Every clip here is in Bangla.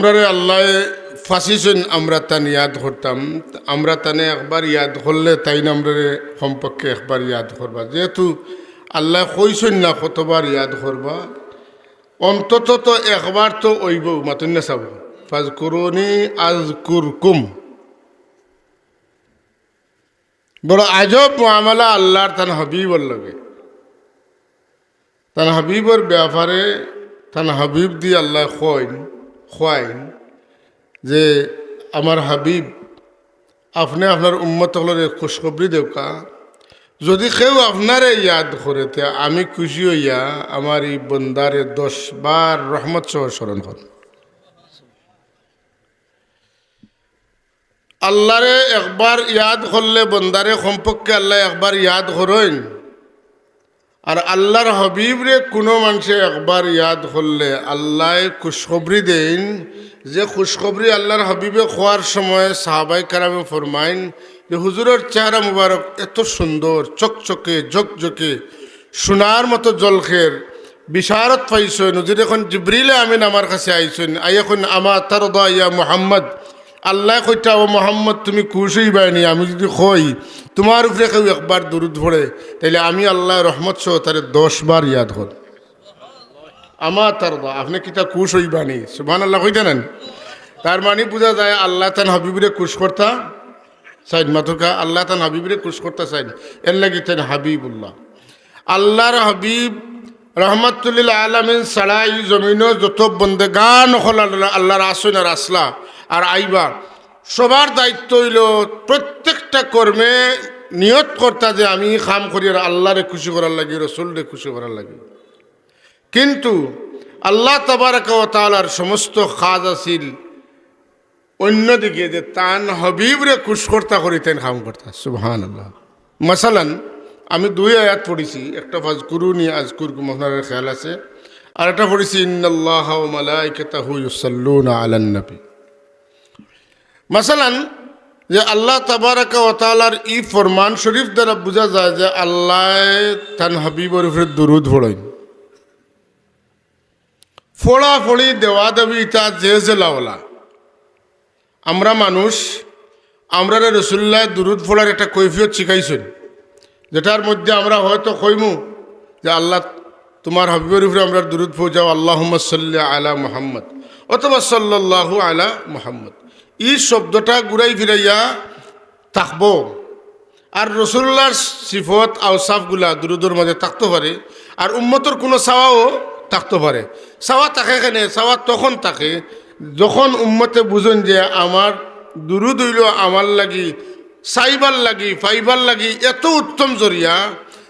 আমরা রে আল্লাহ ফাঁসিছেন, আমরা তান ইয়াদ করতাম। আমরা তানে একবার ইয়াদ করলে তাই না আমরা সম্পর্কে একবার ইয়াদ করবা, যেহেতু আল্লাহ কইছেন না কতবার ইয়াদ করবা, অন্তত তো একবার তো ওইব মাতুন না চাব। ফাজকুরুনি আজকুরকুম। বড় আজব মুআমালা আল্লাহর তান হাবিবর লাগে। তান হাবিবর ব্যাপারে তান হাবিব দিয়ে আল্লাহ খোয়াইন যে আমার হাবিব আপনি আপনার উম্মত হলের খুশখবরি দেওকা, যদি কেউ আপনারে ইয়াদ করে তে আমি খুশি হইয়া আমার এই বন্দারে 10 বার রহমত সহ স্মরণ করেন। আল্লাহরে একবার ইয়াদ করলে বন্দারে সম্পর্কে আল্লাহ একবার ইয়াদ করেন, আর আল্লাহর হাবিবরে কোনো মানুষে একবার ইয়াদ করলে আল্লাহ খুশখবরি দেন, যে খুশখবরি আল্লাহর হাবিবে খোয়ার সময় সাহাবাই কারামে ফরমাইন যে হুজুরের চেহারা মুবারক এত সুন্দর, চকচকে ঝকঝকে সোনার মতো জলখের বিশারত পাইছেন। হুজুর এখন জিবরিলে আমিন আমার কাছে আইছেন, এখন আমা তারদা ইয়া মুহাম্মদ, আল্লাহ কইটা ও মোহাম্মদ তুমি খুশ হইবানি আমি যদি কই তোমার উপরে কেউ একবার দুরুদ পড়ে তাইলে আমি আল্লাহ রহমত সহ তারে 10 বার ইয়াদ হল। আমার তার আপনি কিতা খুশ হইবানি সুবহানাল্লাহ কইতে নেন। তার মানে বোঝা যায় আল্লাহ তান হাবিবরে খুশ করতা চাইন, মাতুকা আল্লাহ তান হাবিবরে খুশ করতা চাইন, এর লাগি তান হাবিবুল্লাহ। আল্লাহর হাবিব রহমাতুল্লিল আলামিন সালাই জমিন যত বন্দে গান হল আল্লাহর আসন আর আসলা আর আইবা, সবার দায়িত্ব হইল প্রত্যেকটা কর্মে নিয়ত করতা যে আমি কাম করি আর আল্লাহরে খুশি করার লাগি, রসুলরে খুশি করার লাগি। কিন্তু আল্লাহ তাবারাকা ওয়া তাআলার সমস্ত কাজ আছিল অন্যদিকে, যে তান হাবিবরে খুশ করতা করিতেন কাম করতা। সুবহানাল্লাহ। মাসালান আমি 2 আয়াত পড়েছি, একটা ফাজকুরুনি আজকুরকুম আপনার খেয়াল আছে, আর একটা পড়েছি ইন্নাল্লাহা ওয়া মালাইকাতাহু ইউসাল্লুনা আলান নবী। মাসালান যে আল্লাহ তাবারাকা ওয়া তাআলার ই ফরমান শরীফ দ্বারা বোঝা যায় যে আল্লাহ তান হাবিবর উপরে দুরুদ পড়েন। ফোড়া ফড়ি দেওয়া দেবী তা যে লাওলা আমরা মানুষ, আমরা রসুল্লাহ দুরুদ ফোড়ার একটা কৈফিয়ত শিখাইছেন, যেটার মধ্যে আমরা হয়তো কইমু যে আল্লাহ তোমার হাবিবের উপরে আমরা দুরুদ পৌঁছাও, আল্লাহুম্মা সাল্লি আলা মুহাম্মদ অথবা সাল্লাল্লাহু আলা মুহাম্মদ। এই শব্দটা ঘুরাই ফিরাইয়া থাকবো, আর রসুল্লাহর সিফত আওসাফগুলা দুরুদের মাঝে থাকতে পারে, আর উম্মতর কোনো চাওয়াও থাকতে পারে। চাওয়া থাকে কেনে? চাওয়া তখন থাকে যখন উম্মতে বুঝেন যে আমার দুরুদ হইল আমার লাগি চাইবার লাগি পাইবার লাগি এত উত্তম জরিয়া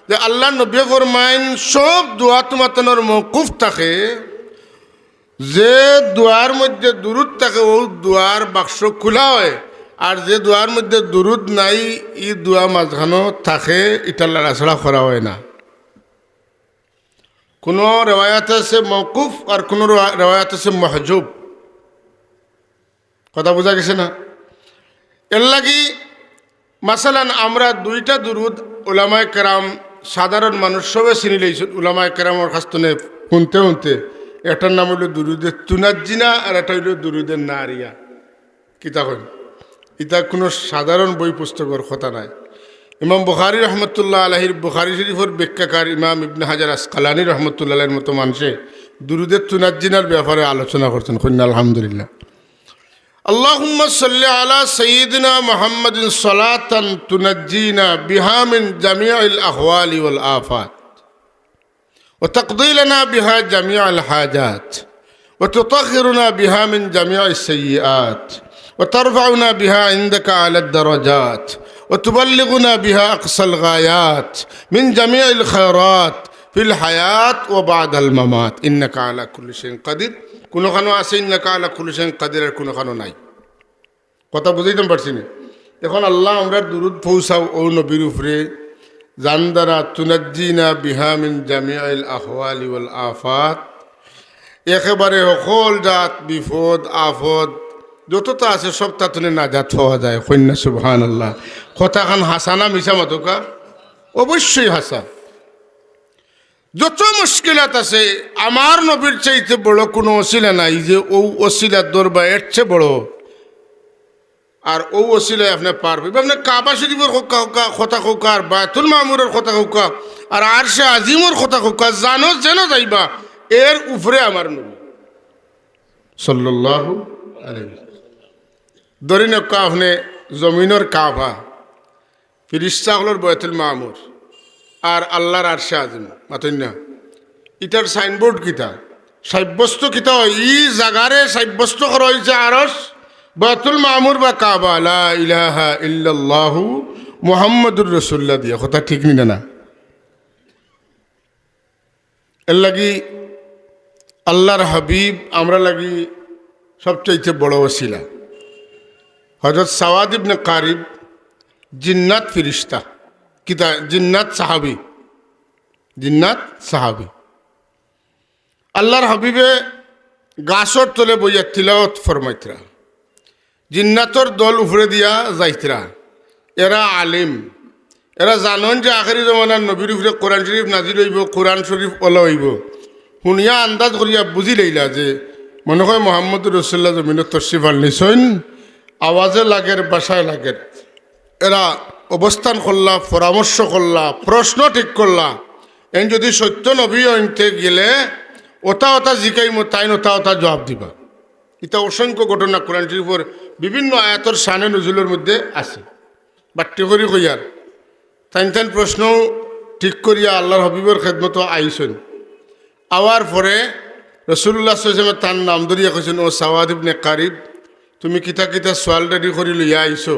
যে আল্লাহ নবী ফরমাইন সব দোয়া তোমার মওকুফ থাকে, যে দোয়ার মধ্যে দুরুদ থাকে ও দোয়ার বাক্স খোলা হয়, আর যে দোয়ার মধ্যে দুরুদ নাই ই দোয়া মাঝখানো থাকে, এটা লড়াছড়া করা হয় না। কোনো রেওয়ায়াত আছে মওকুফ আর কোনো রেওয়ায়াত আছে মাহজুব। কথা বোঝা গেছে না? এর লাগি মাসালান আমরা 2টা দুরুদ উলামায়ে কেরাম সাধারণ মানুষ সবে চিনি লইছেন। উলামায়ে কেরামর কাছে শুনতে শুনতে এটার নাম হইল দুরুদে তুনাজ্জিনা আর এটা হইল দুরুদে নারিয়া। কিতা কইন? এটা কোনো সাধারণ বই পুস্তকের কথা নাই। ইমাম বুখারী রহমতুল্লাহ আলাইহির বুখারী শরীফের ব্যাখ্যাকার ইমাম ইবনে হাজার আসকালানী রহমতুল্লাহ আলাইহির মতো মানুষে দুরুদে তুনাজ্জিনার ব্যাপারে আলোচনা করছেন। কইনা আলহামদুলিল্লাহ। আল্লাহুম্মা সাল্লি আলা সাইয়্যিদিনা মুহাম্মাদিন সালাতান তুনাজ্জিনা বিহা মিন জামিইল আহওয়ালি ওয়াল আফাত ওয়া তাকদি লানা বিহা জামিআল হাজাত ওয়া তুতাহহিরুনা বিহা মিন জামিইস সাইয়্যাত ওয়া তারফাউনা বিহা ইনদাকা আলা দারাজাত ওয়া তুবাল্লিগুনা বিহা আকসাল গায়াত মিন জামিইল খায়রাত ফিল হায়াত ওয়া বা'দাল মামাত ইন্নাকা আলা কুল্লি শাইইন কাদির। কোনোখানো আছে ইন্নাকা আলা কুল্লি শাইইন কাদির, আর কোনোখানো নাই। কথা বুঝাইতে পারছি না? এখন আল্লাহ আমরা দুরুদ পৌঁছাও ও নবীর উপরে জান দ্বারা তুনাজ্জিনা বিহা মিন জামিইল আহওয়ালি ওয়াল আফাত, একেবারে সকল জাত বিপদ আফদ যতটা আছে সব তাতনে নাজাত হওয়া যায়। কন্যা সুবহানাল্লাহ। কথাখান হাসানা মিছা মাতকা? অবশ্যই হাসা। যত মুশকিলাত আছে আমার নবীর চাইতে বড় কোনো ওসিলা নাই যে ও ওসিলার দরবার এর চেয়ে বড়। আর ও ওসিলায় আপনি পারবে আপনি কাবা শরীফের কথা খোকা আর বায়তুল মামুরের কথা খোকা আর আরশে আজিমর কথা খোকা জানো যেন যাইবা এর উপরে আমার নবী সাল্লাল্লাহু আলাইহি ধরে নকা আপনি জমিনের কাবা ফিরিস্তাগুলোর বায়তুল মামুর আর আল্লাহর আরশে আজিম মাতই না ইটার সাইনবোর্ড কিতা সাব্যস্ত কিতা ই জাগারে সাব্যস্ত করা হয়েছে আরশ বায়তুল মামুর বা কাবা লা ইলাহা ইল্লাল্লাহু মুহাম্মাদুর রাসূলুল্লাহ দিয়া কথা ঠিক নি না এর লাগি আল্লাহর হাবিব আমরা লাগি সবচাইতে বড় ওসিলা। হযরত সাওয়াদ ইবনে কারিব জিন্নাত ফিরিস্তা কিতা জিন্নাত সাহাবী আল্লাহর হাবিবে গাছর তলে বইয়া তিলাওয়াত ফরমাইতরা জিন্নাতর দল উপরে দিয়া যাইতরা এরা আলিম এরা জানন যে আখেরি জমানার নবীর উপরে কোরআন শরীফ নাজিল হইব কোরআন শরীফ ওলা হইব শুনিয়া আন্দাজ করিয়া বুঝি লইলা যে মনে হয় মুহাম্মদুর রাসূলুল্লাহ জমিনত তশরিফ আনলিছেন আওয়াজে লাগের বাসায় লাগের এরা অবস্থান করলা পরামর্শ করলা প্রশ্ন ঠিক করলা এন যদি সত্য নবী অন্তে গেলে ওটা জিকাইম তাই ওটা জবাব দিবা। এটা অসংখ্য ঘটনা কোরআন শরীফের বিভিন্ন আয়াতর শানে নজুলের মধ্যে আছে বাট্টি করি কইয়ার তাইন প্রশ্ন ঠিক করিয়া আল্লাহর হাবিবের খেদমত আইসেন আওয়ার পরে রাসূলুল্লাহ সাল্লাল্লাহু আলাইহি ওয়াসাল্লাম তার নাম ধরিয়া কইছেন ও সাওয়াদ ইবনে কারিব তুমি কিতা কিতা সোয়াল রেডি করি লইয়া আইছো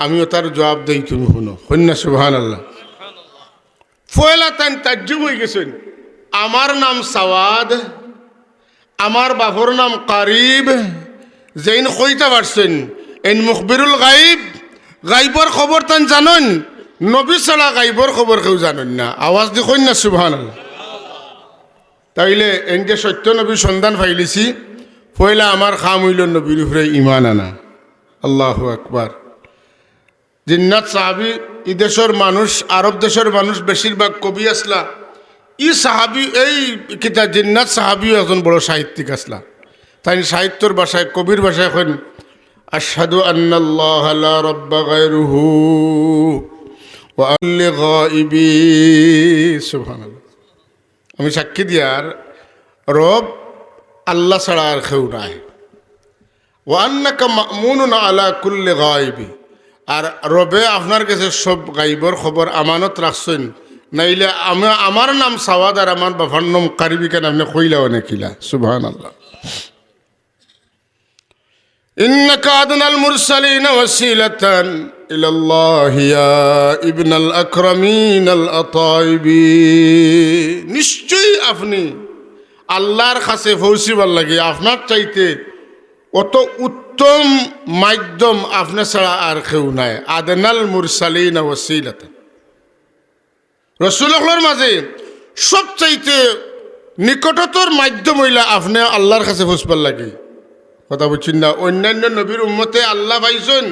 আমিও তার জবাব দেই তুমি শুনো হন্যা সুবহানাল্লাহ। ফয়লা তান তাজ্জুব হয়ে গেছেন আমার নাম সাওয়াদ আমার বাপর নাম কারিব যেইন কইতা পারছেন এন মুখবিরুল গাইবর খবর তান জানেন নবী ছাড়া গাইবর খবর কেউ জানেন না আওয়াজ দি কইন না সুবহানাল্লাহ। তাইলে এন যে সত্য নবী সন্ধান পাইলিছি পয়লা আমার খাম হইল নবীর উপরে ইমান আনা আল্লাহু আকবার। জিন্নাত সাহাবি ই দেশের মানুষ আরব দেশের মানুষ বেশিরভাগ কবি আসলা ই সাহাবি এই কিতা জিন্নাত সাহাবিও একজন বড় সাহিত্যিক আসলা তাই সাহিত্যর ভাষায় কবির ভাষায় এখন আশহাদু আন্নাল্লাহ লা রাব্বা গায়রুহু ওয়া আল্লি গায়বি সুবহানাল্লাহ আমি সাক্ষী দিয়ার রব আল্লাহ ছাড়া আর কেউ নাই ওয়া আন্নাকা মা'মুনুন আলা কুল্লি গায়বি আর রবে আপনার কাছে সব গাইবর খবর আমানত রাখছেন নাইলে আমার নাম সাওয়াদ আর আমার বাবার নাম কারিবি কেন আপনি কইলাও নাকিলা সুবহানাল্লাহ। ইন্নাকা আদনাল মুরসালিন ওয়াসিলাতান ইলাল্লাহ ইয়া ইবনাল আকরামিন আল আতাইবি নিশ্চয়ই আপনি আল্লাহর কাছে পৌঁছিবার লাগে আপনার চাইতে অত উত্তম মাধ্যম আপনার ছাড়া আর কেউ নাই আদনাল মুরসালিন ওয়াসিলাতান রাসূলুল্লাহর মাঝে সবচাইতে নিকটতর মাধ্যম হইলা আপনি আল্লাহর কাছে পৌঁছবার লাগে কথা বুঝছেন না। অন্যান্য নবীর উম্মতে আল্লাহ পাইছেন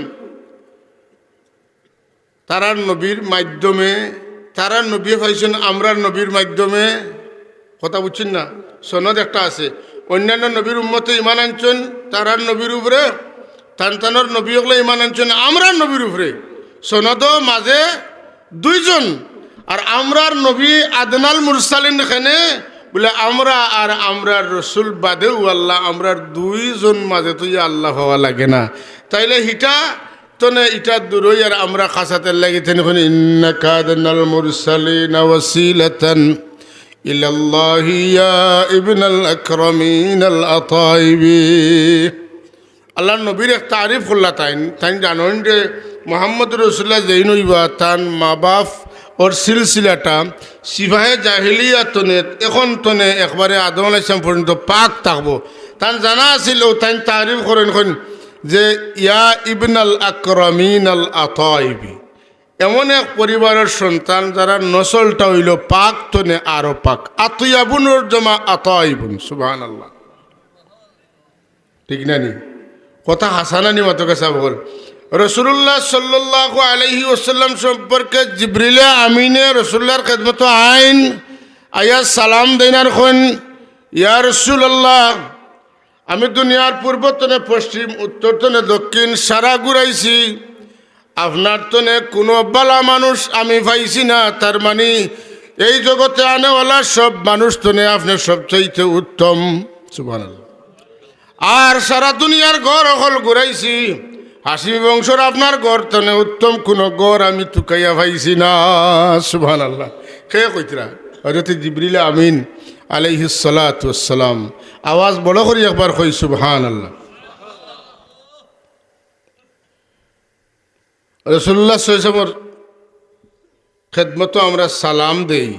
তারার নবীর মাধ্যমে তারার নবী পাইছেন আমরার নবীর মাধ্যমে কথা বুঝছেন না। সনদ একটা আছে অন্যান্য নবীর উম্মতে ইমান আনছেন তারার নবীর উপরে তানতানোর নবী হলে ইমান আনছেন আমরার নবীর উপরে সনদ মাঝে দুইজন আর আমরার নবী আদনাল মুরসালিন এখানে বলে আমরা আর আমরার রসুল বাদেও আল্লাহ আমরার দুইজন মাঝে তুই আল্লাহ হওয়া লাগে না তাইলে হিটা তনে ইটা দূরই আর আমরা খাসাতে লাগিতেন এখন ইন্নাকা আদনাল মুরসালিন ওয়াসিলাতান ইলাল্লাহি ইয়া ইবনাল আকরামিন আল আতাইবি আল্লাহর নবীর এক তারিফ করলা তাই জানেন যে মুহাম্মদুর রাসূলুল্লাহ যেইন হইবা তান মা বাপ ওর সিলসিলাটা সিফাহে জাহিলিয়া তনে এখন তনে একবারে আদম আলাইহিস সালাম পর্যন্ত পাক থাকবো তান জানা আছিল তাই তারিফ করেন যে ইয়া ইবনাল আকরামিন আল আতাইবি এমন এক পরিবারের সন্তান যারা নসলটা হইল পাক তনে আরো পাক আতিয়াবুনুর জমা আতাইবুন সুবহানাল্লাহ ঠিক না নি কথা হাসানানি মতো কাছে বল রাসূলুল্লাহ সাল্লাল্লাহু আলাইহি ওয়াসাল্লাম সম্পর্কে জিবরিল আমিনে রাসূলুল্লাহর খেদমত আইন আয়া সালাম দেনার খন ইয়া রাসূলুল্লাহ আমি দুনিয়ার পূর্বতনে পশ্চিম উত্তরতনে দক্ষিণ সারা ঘুরাইছি আপনার তনে কোনো বালা মানুষ আমি পাইছি না তার মানে এই জগতে আনেওয়ালা সব মানুষ তনে আপনি সবচাইতে উত্তম সুবহানাল্লাহ আর সারা দুনিয়ার ঘর অকল ঘুরাইছি হাসিমি বংশর আপনার ঘর তনে উত্তম কোনো ঘর আমি তুকাইয়া পাইছি না সুবহানাল্লাহ কে কইতরা হযরত জিবরিল আমিন আলাইহিস সালাতু ওয়াস সালাম আওয়াজ বড় করে একবার কই সুবহানাল্লাহ রাসূলুল্লাহ সাল্লাল্লাহু আলাইহি ওয়াসাল্লামের খেদমত আমরা সালাম দেই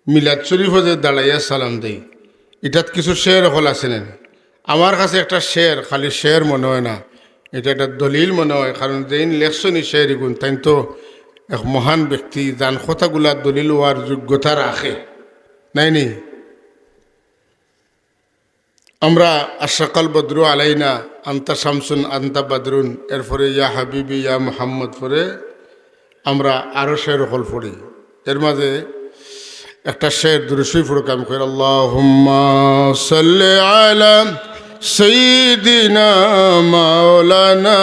মিলাদ শরীফে যে দাঁড়াইয়া সালাম দেই এটাত কিছু শের হল আছে না আমার কাছে একটা শের খালি শের মনে হয় না এটা একটা দলিল মনে হয় কারণ যেইন লেখছনি শের গুণ তাই তো এক মহান ব্যক্তি যান কথাগুলা দলিল হওয়ার যোগ্যতা রাখে নাই নি আমরা আশরাকাল বদরু আলাইনা আনতা শামসুন আনতা বদরুন এরপরে ইয়া হাবিবি ইয়া মুহাম্মদ পরে আমরা আরও শের হল পড়ি এর মাঝে একটা শের দুরুশরীফ পড়ে কাম করে আল্লাহুম্মা সাল্লি আলা সাইয়্যিদিনা মাওলানা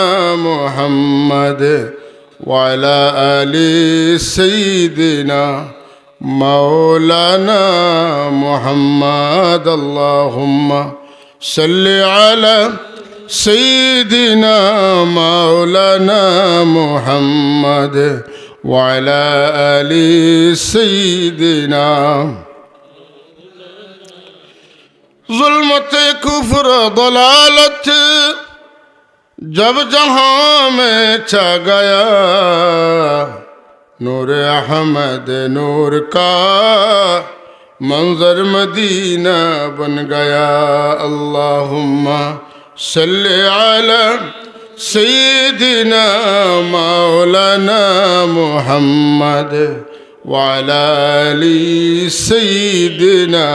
মুহাম্মদ ওয়া আলা আলি সাইয়্যিদিনা মাওলানা মুহাম্মদ আল্লাহুম্মা সাল্লি আলা সাইয়্যিদিনা মাওলানা মুহাম্মদ ওয়া আলা আলি সাইয়্যিদিনা जुल्मत कुफ्र दलालत जब जहां में छा गया नूर अहमद नूर का मंजर मदीना बन गया अल्लाहुम्मा सल्ली अला सय्यिदिना मौलाना मुहम्मद व अला आलि सय्यिदिना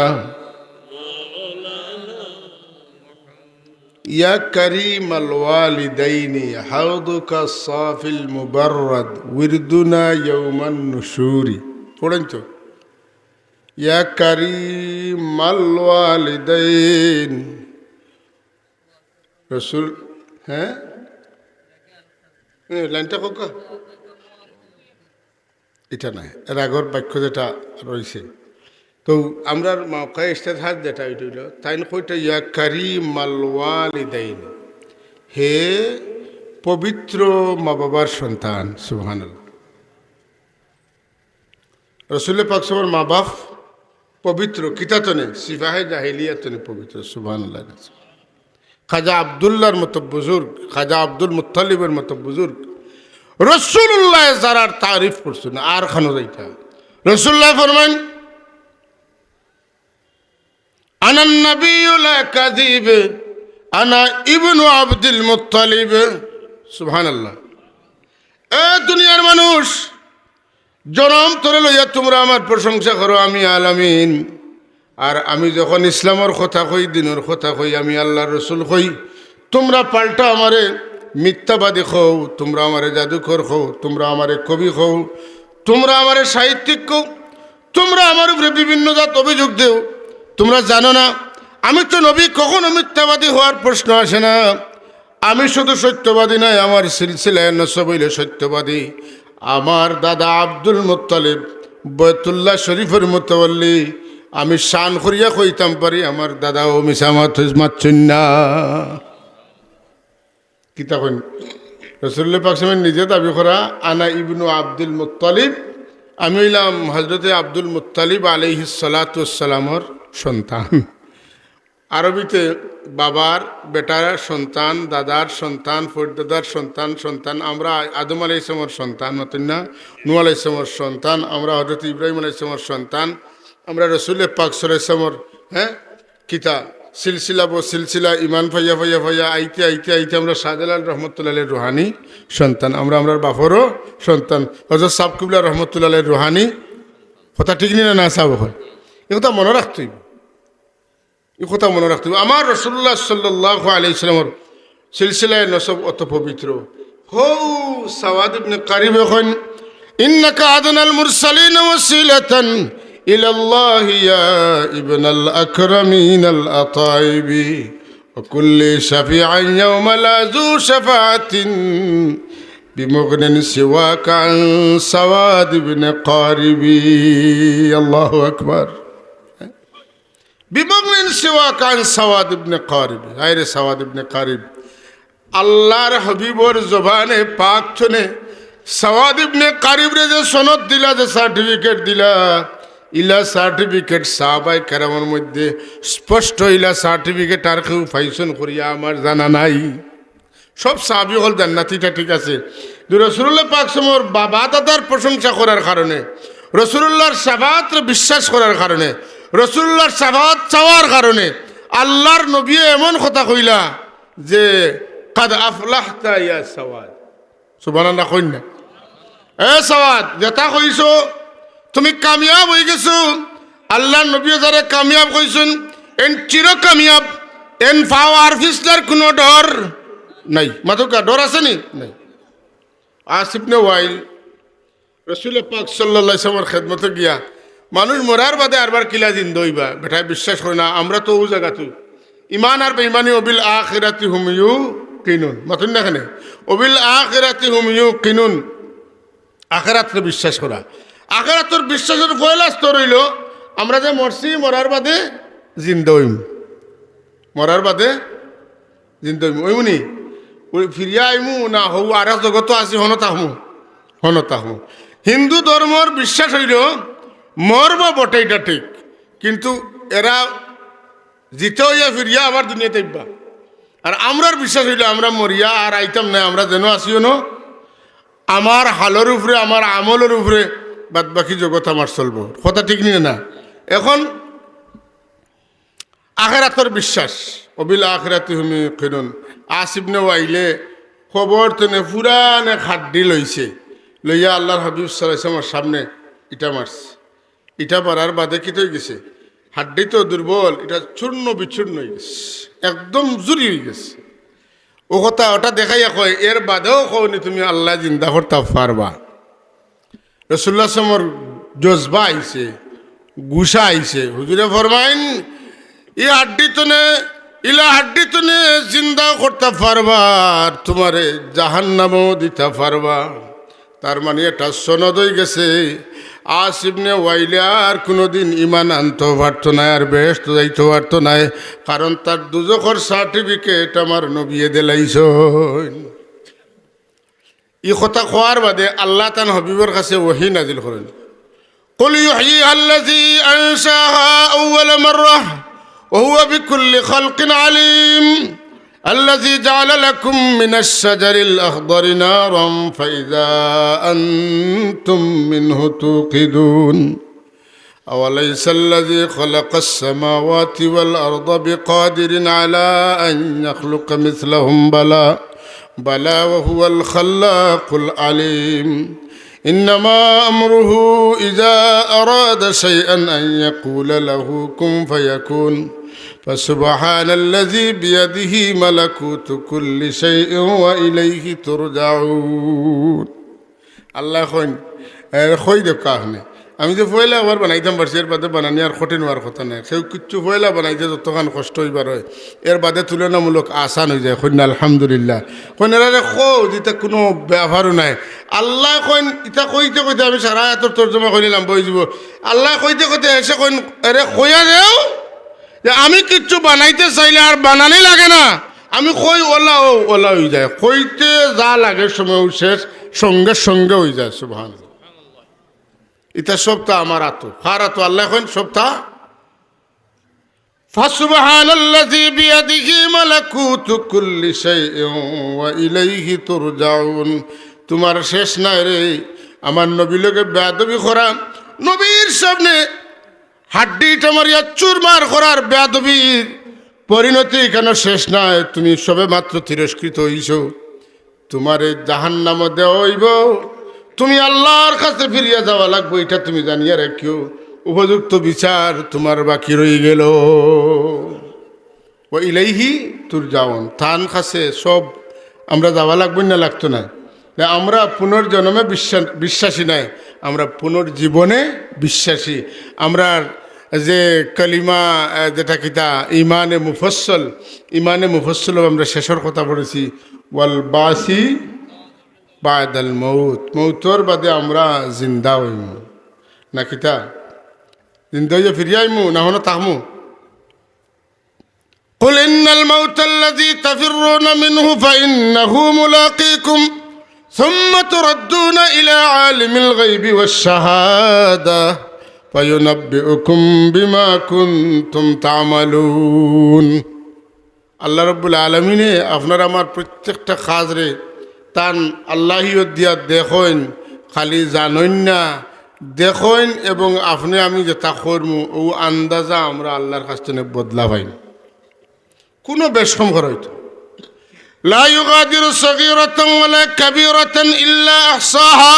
या करीम अलवालिदैनी हौदुका साफिल मुबर्रद विरदुना यौमन नुशूरी पढ़ें तो या करीम अलवालिदैन रसूल हैं লাইনটা কোকা এটা নাই এর আগর বাক্য যেটা রয়েছে তো আমরার মাওকায় ইস্তেহার যেটা এটা হইল তাই কইটা ইয়া কারিমাল ওয়ালিদাইন হে পবিত্র মা বাবার সন্তান সুবহানাল্লাহ রাসূল পাক সাল্লাল্লাহু মা বাপ পবিত্র কিতাতনে সিফাহে জাহিলিয়াতনে পবিত্র সুবহানাল্লাহ খাজা আব্দুল্লাহর মতো বুজুর্গ খাজা আব্দুল মুত্তালিবের মতো বুজুর্গ রাসূলুল্লাহ যারার তারিফ করছেন আর খানো যাইতা রাসূলুল্লাহ ফরমান আনা নবিয়্যু লা কাযিব আনা ইবনু আব্দুল মুত্তালিব সুবহানাল্লাহ এ দুনিয়ার মানুষ জনম তোরে লইয়া তোমরা আমার প্রশংসা করো আমি আলামিন আর আমি যখন ইসলামের কথা কই দিনের কথা কই আমি আল্লাহর রাসূল কই তোমরা পাল্টা আমারে মিথ্যাবাদী হও তোমরা আমারে জাদুকর হও তোমরা আমারে কবি হও তোমরা আমারে সাহিত্যিক হও তোমরা আমার উপরে বিভিন্ন জাত অভিযোগ দেও তোমরা জানো না আমি তো নবী কখনো মিথ্যাবাদী হওয়ার প্রশ্ন আসে না আমি শুধু সত্যবাদী নয় আমার সিলসিলায় নসব হইলে সত্যবাদী আমার দাদা আব্দুল মুত্তালিব বয়তুল্লাহ শরীফের মুতাওয়াল্লি আমি শান করিয়া কইতাম পারি আমার দাদাও মিসামাত মাচ্ছেন না কি তখন রাসূলুল্লাহ পাক সাল্লাল্লাহু নিজে দাবি করা আনা ইবনু আব্দুল মুত্তালিব আমি হইলাম হযরতে আব্দুল মুত্তালিব আলাইহিস সালাতু ওয়াস সালামের সন্তান আরবিতে বাবার বেটার সন্তান দাদার সন্তান ফরদাদার সন্তান সন্তান আমরা আদম আলাইহিস সালামের সন্তান মতন না নূহ আলাইহিস সালামের সন্তান আমরা হযরত ইব্রাহিম আলাইহিস সালামের সন্তান আমরা রাসূলুল্লাহ পাক সাল্লাল্লাহু আলাইহি ওয়াসাল্লামের কিতা সিলসিলা ইমান ফাইয়া ফাইয়া ফাইয়া আইতে আইতে আইতে আমরা শাহজালাল রহমতুল্লাহ আলাইহির রুহানি সন্তান আমরা আমরার বাপরও সন্তান হযরত সাহেব কিবলা রহমতুল্লাহ আলাইহির রুহানি কথা ঠিক না না সাহেব হয় এ কথা মনে রাখতেই এই কথা মনে রাখতে হবে আমার রাসূলুল্লাহ সাল্লাল্লাহু আলাইহি ওয়াসাল্লামের সিলসিলায় নসব অত পবিত্র হো সাওয়াদ ইবনে কারিব এখন ইন্নাকা আদনাল মুরসালিন ওয়াসিলাতান ইলাল্লাহি ইয়া ইবনাল আকরামিনাল আতাইবি ওয়া কুল্লি শাফিআন ইয়াওমা লা যু শাফাআতিন বিমুগনিন সিওয়াকা আন সাওয়াদ ইবনে কারিবি। আল্লাহু আকবার। বিমুগনিন সিওয়াকা আন সাওয়াদ ইবনে কারিবি। আইরে সাওয়াদ ইবনে কারিব আল্লাহর হাবিবর জবানে পাক শুনে সাওয়াদ ইবনে কারিবরে যে সনদ দিলা, যে সার্টিফিকেট দিলা, ইলা সার্টিফিকেট সাহাবায়ে কেরামের মধ্যে স্পষ্ট ইলা সার্টিফিকেট আর কেউ ফাইসন করিয়া আমার জানা নাই। সব সাহাবী হল জান্নাতীটা ঠিক আছে, রাসূলুল্লাহ পাক সমর বাবা দাদার প্রশংসা করার কারণে, রাসূলুল্লাহর শাফাআতরে বিশ্বাস করার কারণে, রাসূলুল্লাহর শাফাআত চাওয়ার কারণে আল্লাহর নবী এমন কথা কইলা যে কাদ আফলাহতা ইয়া সাওয়াদ। সুবহানাল্লাহ কইন না? এ সাওয়াদ, যেটা কইছো তুমি কামিয়াব হয়ে গেছো। আল্লাহর নবী যারা কামিয়াব কইছেন এন চির কামিয়াব, এন ফাও আর ফিসলার কোনো ডর নাই। মাতুকা ডর আছে নি? নাই। আসিফ নে ওয়াইল রাসূল পাক সাল্লাল্লাহু আলাইহি ওয়াসাল্লামের খেদমতে গিয়া মানুষ মরার বাদে আরবার কিলা দিন দইবা বেটা বিশ্বাস করে না। আমরা তো ও জায়গা তুই ইমান আর বেঈমানি ওবিল আখিরাতি হুম ইউকিনুন। মাতুন না কেন? ওবিল আখিরাতি হুম ইউকিনুন, আখিরাতরে বিশ্বাস করা। আখিরাতের বিশ্বাসের পয়লা স্তর হইল আমরা যে মরছি মরার বাদে জিন্দা হইম, মরার বাদে জিন্দা হইম। ওইমুনি ওই ফিরিয়া আইমু না হৌ আর জগত আছি হনতাহমু। হিন্দু ধর্মর বিশ্বাস হইল মরব বটে, এটা ঠিক, কিন্তু এরা জিতে হইয়া ফিরিয়া আবার দুনিয়াতে আইবা। আর আমরার বিশ্বাস হইল আমরা মরিয়া আর আইতাম না, আমরা যেন আসিও ন আমার হালের উপরে আমার আমলের উপরে বাদ বাকি জগৎ আমার চলবো। কথা ঠিক নিয়ে না? এখন আখিরাতের বিশ্বাস অবিল আখিরাতি হুম ইউকিনুন। আসিফ নে ওয়াইলে খবর তেনে পুরানে খাড্ডি লইছে, লইয়া আল্লাহর হাবিব সাল্লাল্লাহু আলাইহি ওয়াসাল্লামের সামনে ইটা মারছে। ইটা মারার বাদে কি হয়ে গেছে? হাড্ডি তো দুর্বল, এটা চূর্ণ বিচূর্ণ হয়ে গেছে, একদম জুরি হয়ে গেছে। ও কথা ওটা দেখাইয়া কয় এর বাদেও কওনি তুমি আল্লাহ জিন্দা করতে পারবা। রাসূলুল্লাহ সাল্লাল্লাহু আলাইহি ওয়াসাল্লাম জজবা আইছে, গুসা আইছে। হুজুরে ফরমাইন ই হাড্ডি তনে ইলা হাড্ডি তনে জিন্দা করতে পারবা আর তোমারে জাহান্নামও দিতে পারবা। তার মানে এটা সনদ হয়ে গেছে আসিফ নে ওয়াইলে আর কোনোদিন ইমান আনতে পারতো না, আর বেহেশত যাইতে পারতো না, কারণ তার দুজখর সার্টিফিকেট আমার নবিয়ে দিলাইছ। ই কথা কোয়ার বাদে আল্লাহ তান হাবিবের কাছে ওহী নাজিল করেন, কুল ইউহয়িহা আল্লাযী আনশাহা আউওয়াল মাররাহ ওয়া হুয়া বিকুল্লি খালকিন আলীম الذي جعل لكم من الشجر الأخضر نارا فإذا أنتم منه توقدون أوليس الذي خلق السماوات والأرض بقادر على أن يخلق مثلهم بلى وهو الخلاق العليم إنما أمره إذا أراد شيئا أن يقول له كن فيكون فسبحان الذي بيده ملكوت كل شيء وإليه ترجعون। আল্লাহ কই দেব কাহনে আমি যে পয়লা আবার বানাইতাম পারছি, এর বাদে বানানি আর কঠিন হওয়ার কথা নাই। কেউ কিচ্ছু পয়লা বানাইতে যতক্ষণ কষ্ট হইবার হয় এর বাদে তুলনামূলক আসান হয়ে যায়। কইন আলহামদুলিল্লাহ, কইন এরা খো যেটা কোনো ব্যবহারও নাই। আল্লাহ কইন ইটা কইতে কইতে আমি সারা এত তর্জমা করে নিলাম বই যাব। আল্লাহ কইতে কইতে এসে কইন এরে কইয়া দেও যে আমি কিচ্ছু বানাইতে চাইলে আর বানানি লাগে না, আমি কই ওলা ওলা হয়ে যায়। কইতে যা লাগে সময় শেষ সঙ্গে সঙ্গে হয়ে যায়। সুবহানাল্লাহ, এটা সবটা আমার আতো কার আতো? আল্লাহ কইন সবটা ফাসুবহানাল্লাযী বিয়াদিহি মালাকুতু কুল্লি শাইইন ওয়া ইলাইহি তুরজাউন। তোমার শেষ নাই রে আমার নবী লোকে বেয়াদবি করা, নবীর সামনে হাড্ডিটা মারিয়া চুরমার করার বেয়াদবির পরিণতি কেন শেষ নাই? তুমি সবে মাত্র তিরস্কৃত হইছ, তোমারে জাহান্নামে দেওয়া হইব, তুমি আল্লাহর কাছে ফিরিয়া যাওয়া লাগবে। এটা তুমি জানিয়া রাখিও, উপযুক্ত বিচার তোমার বাকি রয়ে গেল। ও ইলাইহি তুরজাউন, তান কাছে সব আমরা যাওয়া লাগবে না, লাগতো না। আমরা পুনর্জন্মে বিশ্বাসী নাই, আমরা পুনর্জীবনে বিশ্বাসী। আমরা যে কালিমা যেটা কিতা ইমানে মুফস্সল আমরা শেষের কথা পড়েছি, ওয়াল বাসি বাদাল মৌতর বাদে আমরা জিন্দা হইমু না কিতা, জিন্দা হইয়া ফিরিয়ে আইমু না হনো তাহমু। قل إن الموت الذي تفرون منه فإنه ملاقيكم ثم تردون إلى عالم الغيب والشهادة فينبئكم بما كنتم تعملون। আল্লাহ রব্বুল আলমিনে আপনার আমার প্রত্যেকটা কাজরে তান আল্লাহিও দিয়া দেখেন, খালি জানেন না দেখেন, এবং আপনি আমি যেটা করমু ও আন্দাজা আমরা আল্লাহর কাছ থেকে বদলা পাই না। কোনো বেশম হয়তো লা ইউগাদিরু সগীরাতান ওয়ালা কাবীরাতান ইল্লা আহসাহা,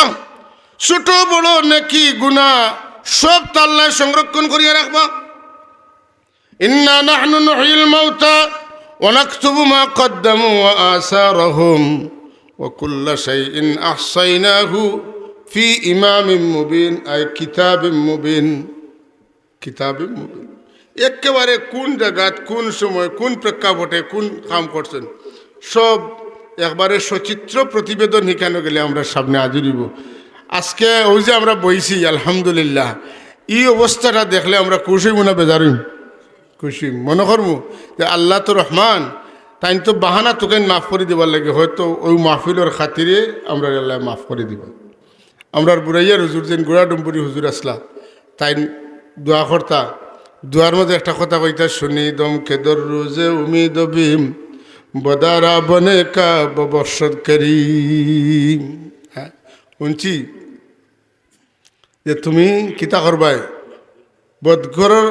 ছোট বড় নেকি গুনাহ সব আল্লাহ সংরক্ষণ করিয়া রাখবা। ইন্না নাহনু নুহয়িল মাউতা ওয়া নাকতুবু মা কদ্দামু ওয়া আসারহুম ওয়া কুল্লা শাইইন আহসাইনাহু ফি ইমামিন মুবিন, আই কিতাবিন মুবিন। একেবারে কোন জায়গাত কোন সময় কোন প্রেক্ষাপটে কোন কাম করছেন সব একবারে সচিত্র প্রতিবেদন হিকানো গেলে আমরা সামনে হাজিরিব। আজকে ওই যে আমরা বইছি আলহামদুলিল্লাহ, এই অবস্থাটা দেখলে আমরা খুশি মনে বেজারিম, খুশি মনে করবো যে আল্লাহ তো রহমান, তাই তো বাহানা তোকে মাফ করে দিবার লাগে, হয়তো ওই মাহফিলের খাতিরে আমরা আল্লাহ মাফ করে দিব। আমরা বুড়াইয়ার হুজুর যেন গোড়া ডুম্বুরি হুজুর আসলা, তাই দোয়া কর্তা, দোয়ার মধ্যে একটা কথা কইতা, শুনি দম কেদর রোজে উমিদ বিম বদারা বনে কা ববর্ষদ করিম। হ্যাঁ শুনছি যে তুমি কিতা করবাই, বদঘরের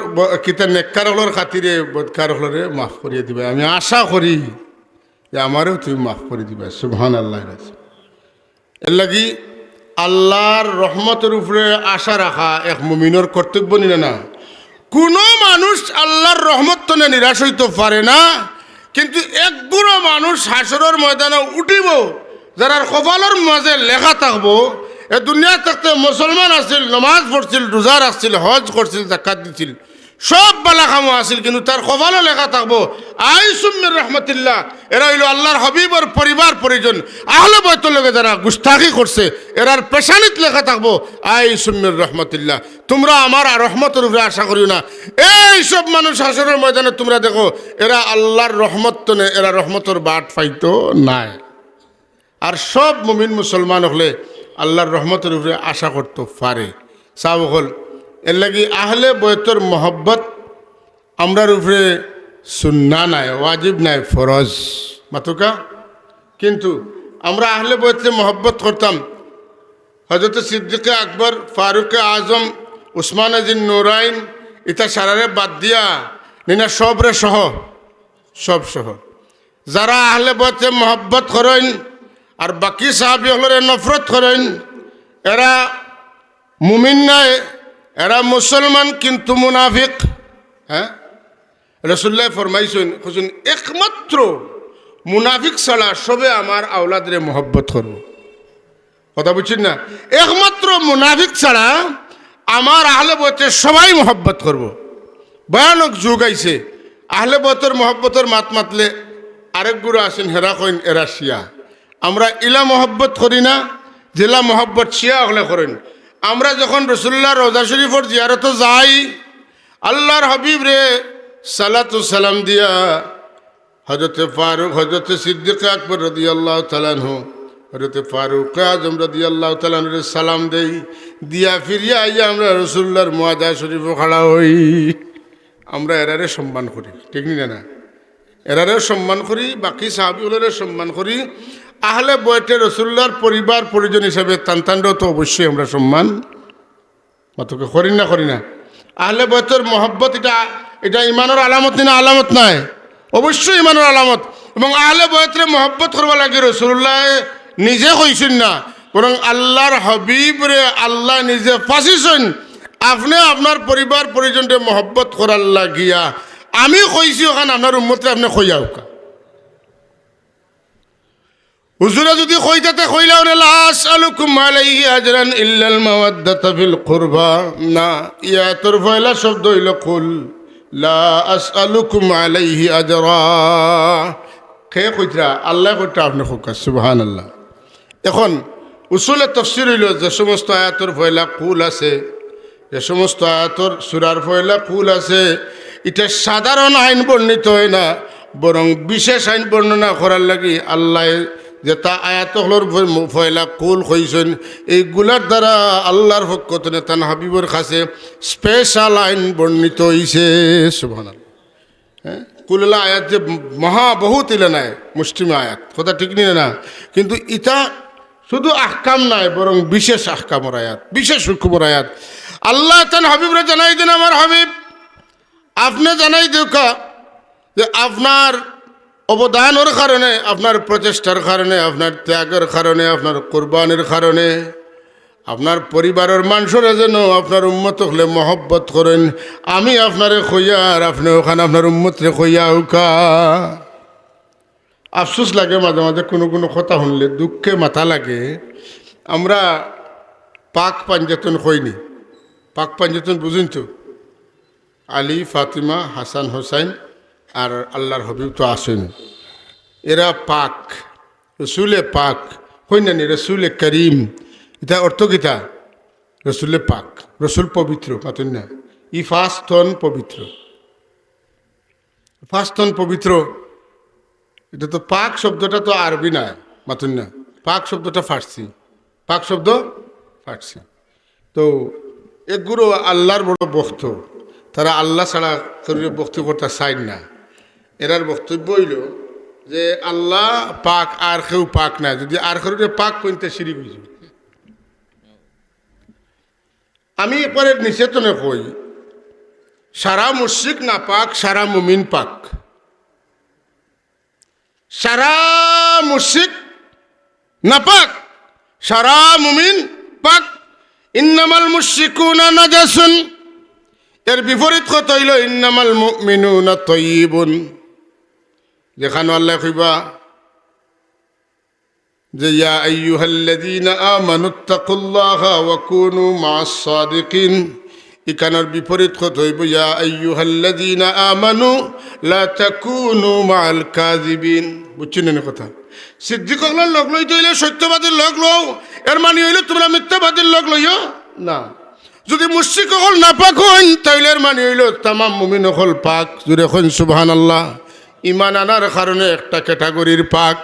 কিতা নেককার হলোর খাতিরে বদকার হলরে মাফ করিয়ে দিবা। আমি আশা করি যে আমারও তুমি মাফ করে দিবা। সুবহান আল্লাহ। এর লাগি আল্লাহর রহমতের উপরে আশা রাখা এক মুমিনের কর্তব্য নিলে না। কোনো মানুষ আল্লাহর রহমত তো নিরাশ হইতে পারে না, কিন্তু একগুলো মানুষ হাসরের ময়দানে উঠিব যারা কপালের মাঝে লেখা থাকবো, এ দুনিয়া থাকতে মুসলমান আছিল, নমাজ পড়ছিল, রোজা রাখছিল, হজ করছিল, জাকাত দিছিল, সব বালা কামো আছিল, কিন্তু তার কপালও লেখা থাকবো আই সুম্মির রহমতুল্লাহ, এরা হইল আল্লাহর হাবিবর পরিবার পরিজন, আহলে বাইতুল লগে যারা গুস্তাখি করছে এরার পেশানিত লেখা থাকবো আই সুম্মির রহমতুল্লাহ। তোমরা আমার রহমতের উপরে আশা করিও না। এই সব মানুষ হাসরের ময়দানে তোমরা দেখো এরা আল্লাহর রহমত তো নেই, এরা রহমতের বাট পাইতো নাই। আর সব মুমিন মুসলমান হলে আল্লাহর রহমতের উপরে আশা করতে পারে। সাব হল এর লাগি আহলে বয়তর মহব্বত আমরার উপরে সুন্না নাই, ওয়াজিব নাই, ফরজ মাতুকা। কিন্তু আমরা আহলে বয়তে মহব্বত করতাম। হযরত সিদ্দিক আকবর, ফারুক আজম, উসমান আজিন নুরাইন, ইতা সারারে বাদ দিয়া নিনা সবরে সহ, সব সহ যারা আহলে বয়তে মহব্বত করেন আর বাকি সাহাবি হলরে নফরত করেন, এরা মুমিন নাই, এরা মুসলমান কিন্তু মুনাফিক। হ্যাঁ, রাসূলুল্লাহ ফরমাইছেন হুজুর একমাত্র মুনাফিক ছাড়া সবে আমার আওলাদরে মহব্বত করব। কথা বুঝছেন না? একমাত্র মুনাফিক ছাড়া আমার আহলে বয়তে সবাই মহব্বত করব। ভয়ানক যুগ আইছে, আহলে বয়তের মহব্বতের মাত মাতলে আরেক গুরু আসেন হেরা কইন এরা শিয়া। আমরা ইলা মহব্বত করি না, জেলা মহব্বত শিয়া হলে করেন। আমরা যখন রাসূলুল্লাহ রওজা শরীফের জিয়ারতে যাই, আল্লাহর হাবিব রে সালাতু সালাম দিয়া হযরত ফারুক, হযরত সিদ্দিক আকবর রাদিয়াল্লাহু তাআলা আনহু, হযরত ফারুক আজম রাদিয়াল্লাহু তাআলা আনহু সালাম দেই, দিয়া ফিরিয়া আইয়া আমরা রাসূলুল্লাহর মুআজা শরীফে খাড়া হই। আমরা এরারে সম্মান করি, ঠিক না? এরারে সম্মান করি, বাকি সাহাবীগুলোরে সম্মান করি। আহলে বয়তে রাসূলুল্লাহর পরিবার পরিজন হিসাবে তান্তান্ডও তো অবশ্যই আমরা সম্মান মাত্রকে করি না, করি না? আহলে বয়তের মহব্বত এটা ইমানের আলামত না? আলামত নাই? অবশ্যই ইমানের আলামত। এবং আহলে বয়তের মহব্বত করবা লাগে রাসূলুল্লাহ নিজে কইছেন না, বরং আল্লাহর হাবিব রে আল্লাহ নিজে ফাঁসিছেন। আপনি আপনার পরিবার পরিজনকে মহব্বত করার লাগিয়া আমি কইছি ওখানে আপনার উম্মতরে আপনি কইয়া হোকা। হুজুরা যদি কইতাতে কইলাও না লা আসআলুকুম আলাইহি আজরান ইল্লাল মাওয়াদ্দাতা ফিল কুরবা, না, ইয়াতুর ফয়লা শব্দ হইল কুল লা আসআলুকুম আলাইহি আজরা। কে কইতরা? আল্লাহ কইতরা, আপনি কইতা সুবহানাল্লাহ। এখন উসুলে তাফসীর হইল যে সমস্ত আয়াতুর ফয়লা কুল আছে, যে সমস্ত আয়াতুর সূরার ফয়লা কুল আছে, এটা সাধারণ আইন বর্ণিত হয় না, বরং বিশেষ আইন বর্ণনা করার লাগি আল্লাহ যে তা আয়াতগুলোর ফয়লা কুল হইছেন, এইগুলার দ্বারা আল্লাহর পক্ষ থেকে তান হাবিবর কাছে স্পেশাল আইন বর্ণিত হইছে। সুবহানাল্লাহ। হ্যাঁ, কুললা আয়াত যে মহা বহুত ইলে নাই, মুসলিমা আয়াত, কথা ঠিক নিয়ে না, কিন্তু ইটা শুধু আহকাম নাই, বরং বিশেষ আহকামর আয়াত, বিশেষ হুকুমর আয়াত। আল্লাহ তান হাবিবরা জানাই দেন, আমার হাবিব আপনি জানাই দেখা যে আপনার অবদানের কারণে, আপনার প্রচেষ্টার কারণে, আপনার ত্যাগের কারণে, আপনার কোরবানির কারণে আপনার পরিবারের মানুষরা যেন আপনার উম্মত হলে মহব্বত করেন, আমি আপনারে খইয়া আর আপনি ওখানে আপনার উম্মতরে খইয়া উকা। আফসোস লাগে মাঝে মাঝে কোনো কোনো কথা শুনলে, দুঃখে মাথা লাগে। আমরা পাক পাঞ্জাতন হইনি, পাক পাঞ্জাতন বুঝুন তো, আলী, ফাতিমা, হাসান, হোসাইন আর আল্লাহর হবিব তো আসেন, এরা পাক, রসুলে পাক হইনানি, রসুলে করিম, এটা অর্থ কিতা? রসুলে পাক, রসুল পবিত্র, মাতুন না, ই ফাস্তন পবিত্র, ফাস্তন পবিত্র। এটা তো পাক শব্দটা তো আরবি না, মাতুন না, পাক শব্দটা ফার্সি, পাক শব্দ ফার্সি। তো এগুলো আল্লাহর বড় বক্ত, তারা আল্লাহ ছাড়া শরীরে বক্তি করতে চাই না। এরার বক্তব্য হইল যে আল্লাহ পাক, আর কেউ পাক না, যদি আর শরীরে পাক কইতে শিরিক হইছে। আমি একবারে নিচেতনে কই, সারা মুশরিক না পাক, সারা মুমিন পাক। সারা মুশরিক না পাক, সারা মুমিন পাক। ইন্নামাল মুশরিকুনা নাজাসুন, এর বিপরীত কথা হইল ইন্নামাল মুমিনুনা তাইয়িবুন। যেখানে আল্লাহ কইবা যে ইয়া আইয়ুহাল্লাযীনা আমানুত্তাকুল্লাহা ওয়া কুনু মা'আস সাদিকিন, এখানের বিপরীত কথা হইব ইয়া আইয়ুহাল্লাযীনা আমানু লা তাকুনু মা'আল কাযিবিন। বুঝছেন না কথা? সিদ্দিকগুলোর লগ লইতে হইলে সত্যবাদীর লগ লও, এর মানে হইলে তোমরা মিথ্যাবাদীর লগ লইও না। যদি মুশরিক হল না পাক হইন, তাইলে এর মানে হইল তামাম মুমিন হল পাক। জুড়ে হইন সুবহানাল্লাহ। ইমান আনার কারণে একটা ক্যাটাগরির পাক,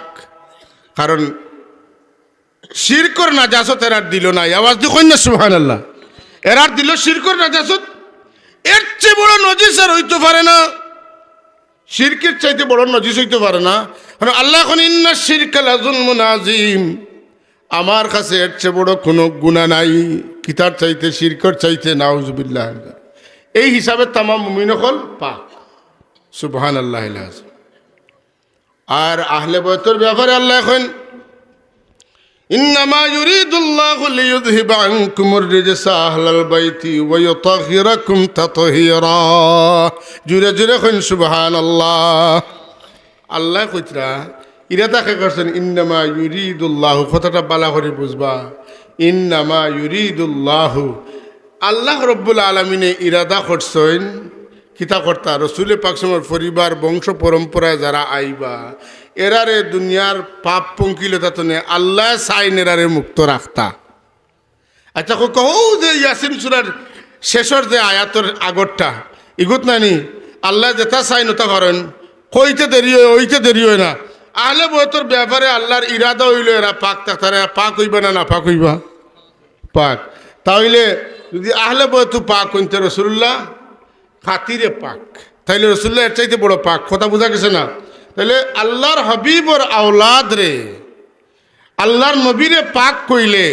কারণ শিরকর নাজাসত এরার দিল না। আওয়াজ দিয়ে কইন না সুবহানাল্লাহ। এরার দিল শিরকর নাজাসত, এর চেয়ে বড় নজিস আর হইতে পারে না, শিরকের চাইতে বড় নজিস হইতে পারে না। কারণ আল্লাহ এখন ইন্না শিরকা লাযুলমুন আযীম, আমার কাছে এর চেয়ে বড় কোনো গুনাহ নাই কিতার চাইতে, শিরকর চাইতে, নাউজুবিল্লাহ। এই হিসাবে তামাম মুমিন হল পাক। সুবহানাল্লাহ। আর আহলে বাইতের ব্যাপারে আল্লাহ এখন ইন্নামা ইউরিদুল্লাহু লিইয়ুযহিবা আনকুমুর রিজসা আহলাল বাইতি ওয়া ইউতাহহিরাকুম তাতহীরা। জুরে জুরে কইন সুবহানাল্লাহ। আল্লাহ কইতরা ইরা তাকে করছেন ইন্নামা ইউরিদুল্লাহু, কথাটা বালা করে বুঝবা। ইন্নামা ইউরিদুল্লাহু, আল্লাহ রব্বুল আলামিনে ইরাদা করছেন কিতা কর্তা, রসুলে পাকসমের পরিবার বংশ পরম্পরায় যারা আইবা, এরারে দুনিয়ার পাপ পঙ্কিলতা তো নেই, আল্লাহ সাইন এরারে মুক্ত রাখতা। আচ্ছা কহু যে ইয়াসিন সূরার শেষর যে আয়াতের আগরটা ইগুত নানি, আল্লাহ যেটা সাইন ওটা করেন, কইতে দেরি হয় ওইতে দেরি হয় না। আহলে বয়তর ব্যাপারে আল্লাহর ইরাদা হইল এরা পাক থাকতে, পাক হইবা না, না পাক হইবা পাক। তাহলে যদি আহলে বয়তু পাক হইতে রসুল্লাহ খাতিরে পাক, তাইলে রসুল্লাহ এর চাইতে বড় পাক। কথা বোঝা গেছে না? তাহলে আল্লাহর হাবিবর আওলাদ রে, আল্লাহর নবীরে পাক কইলে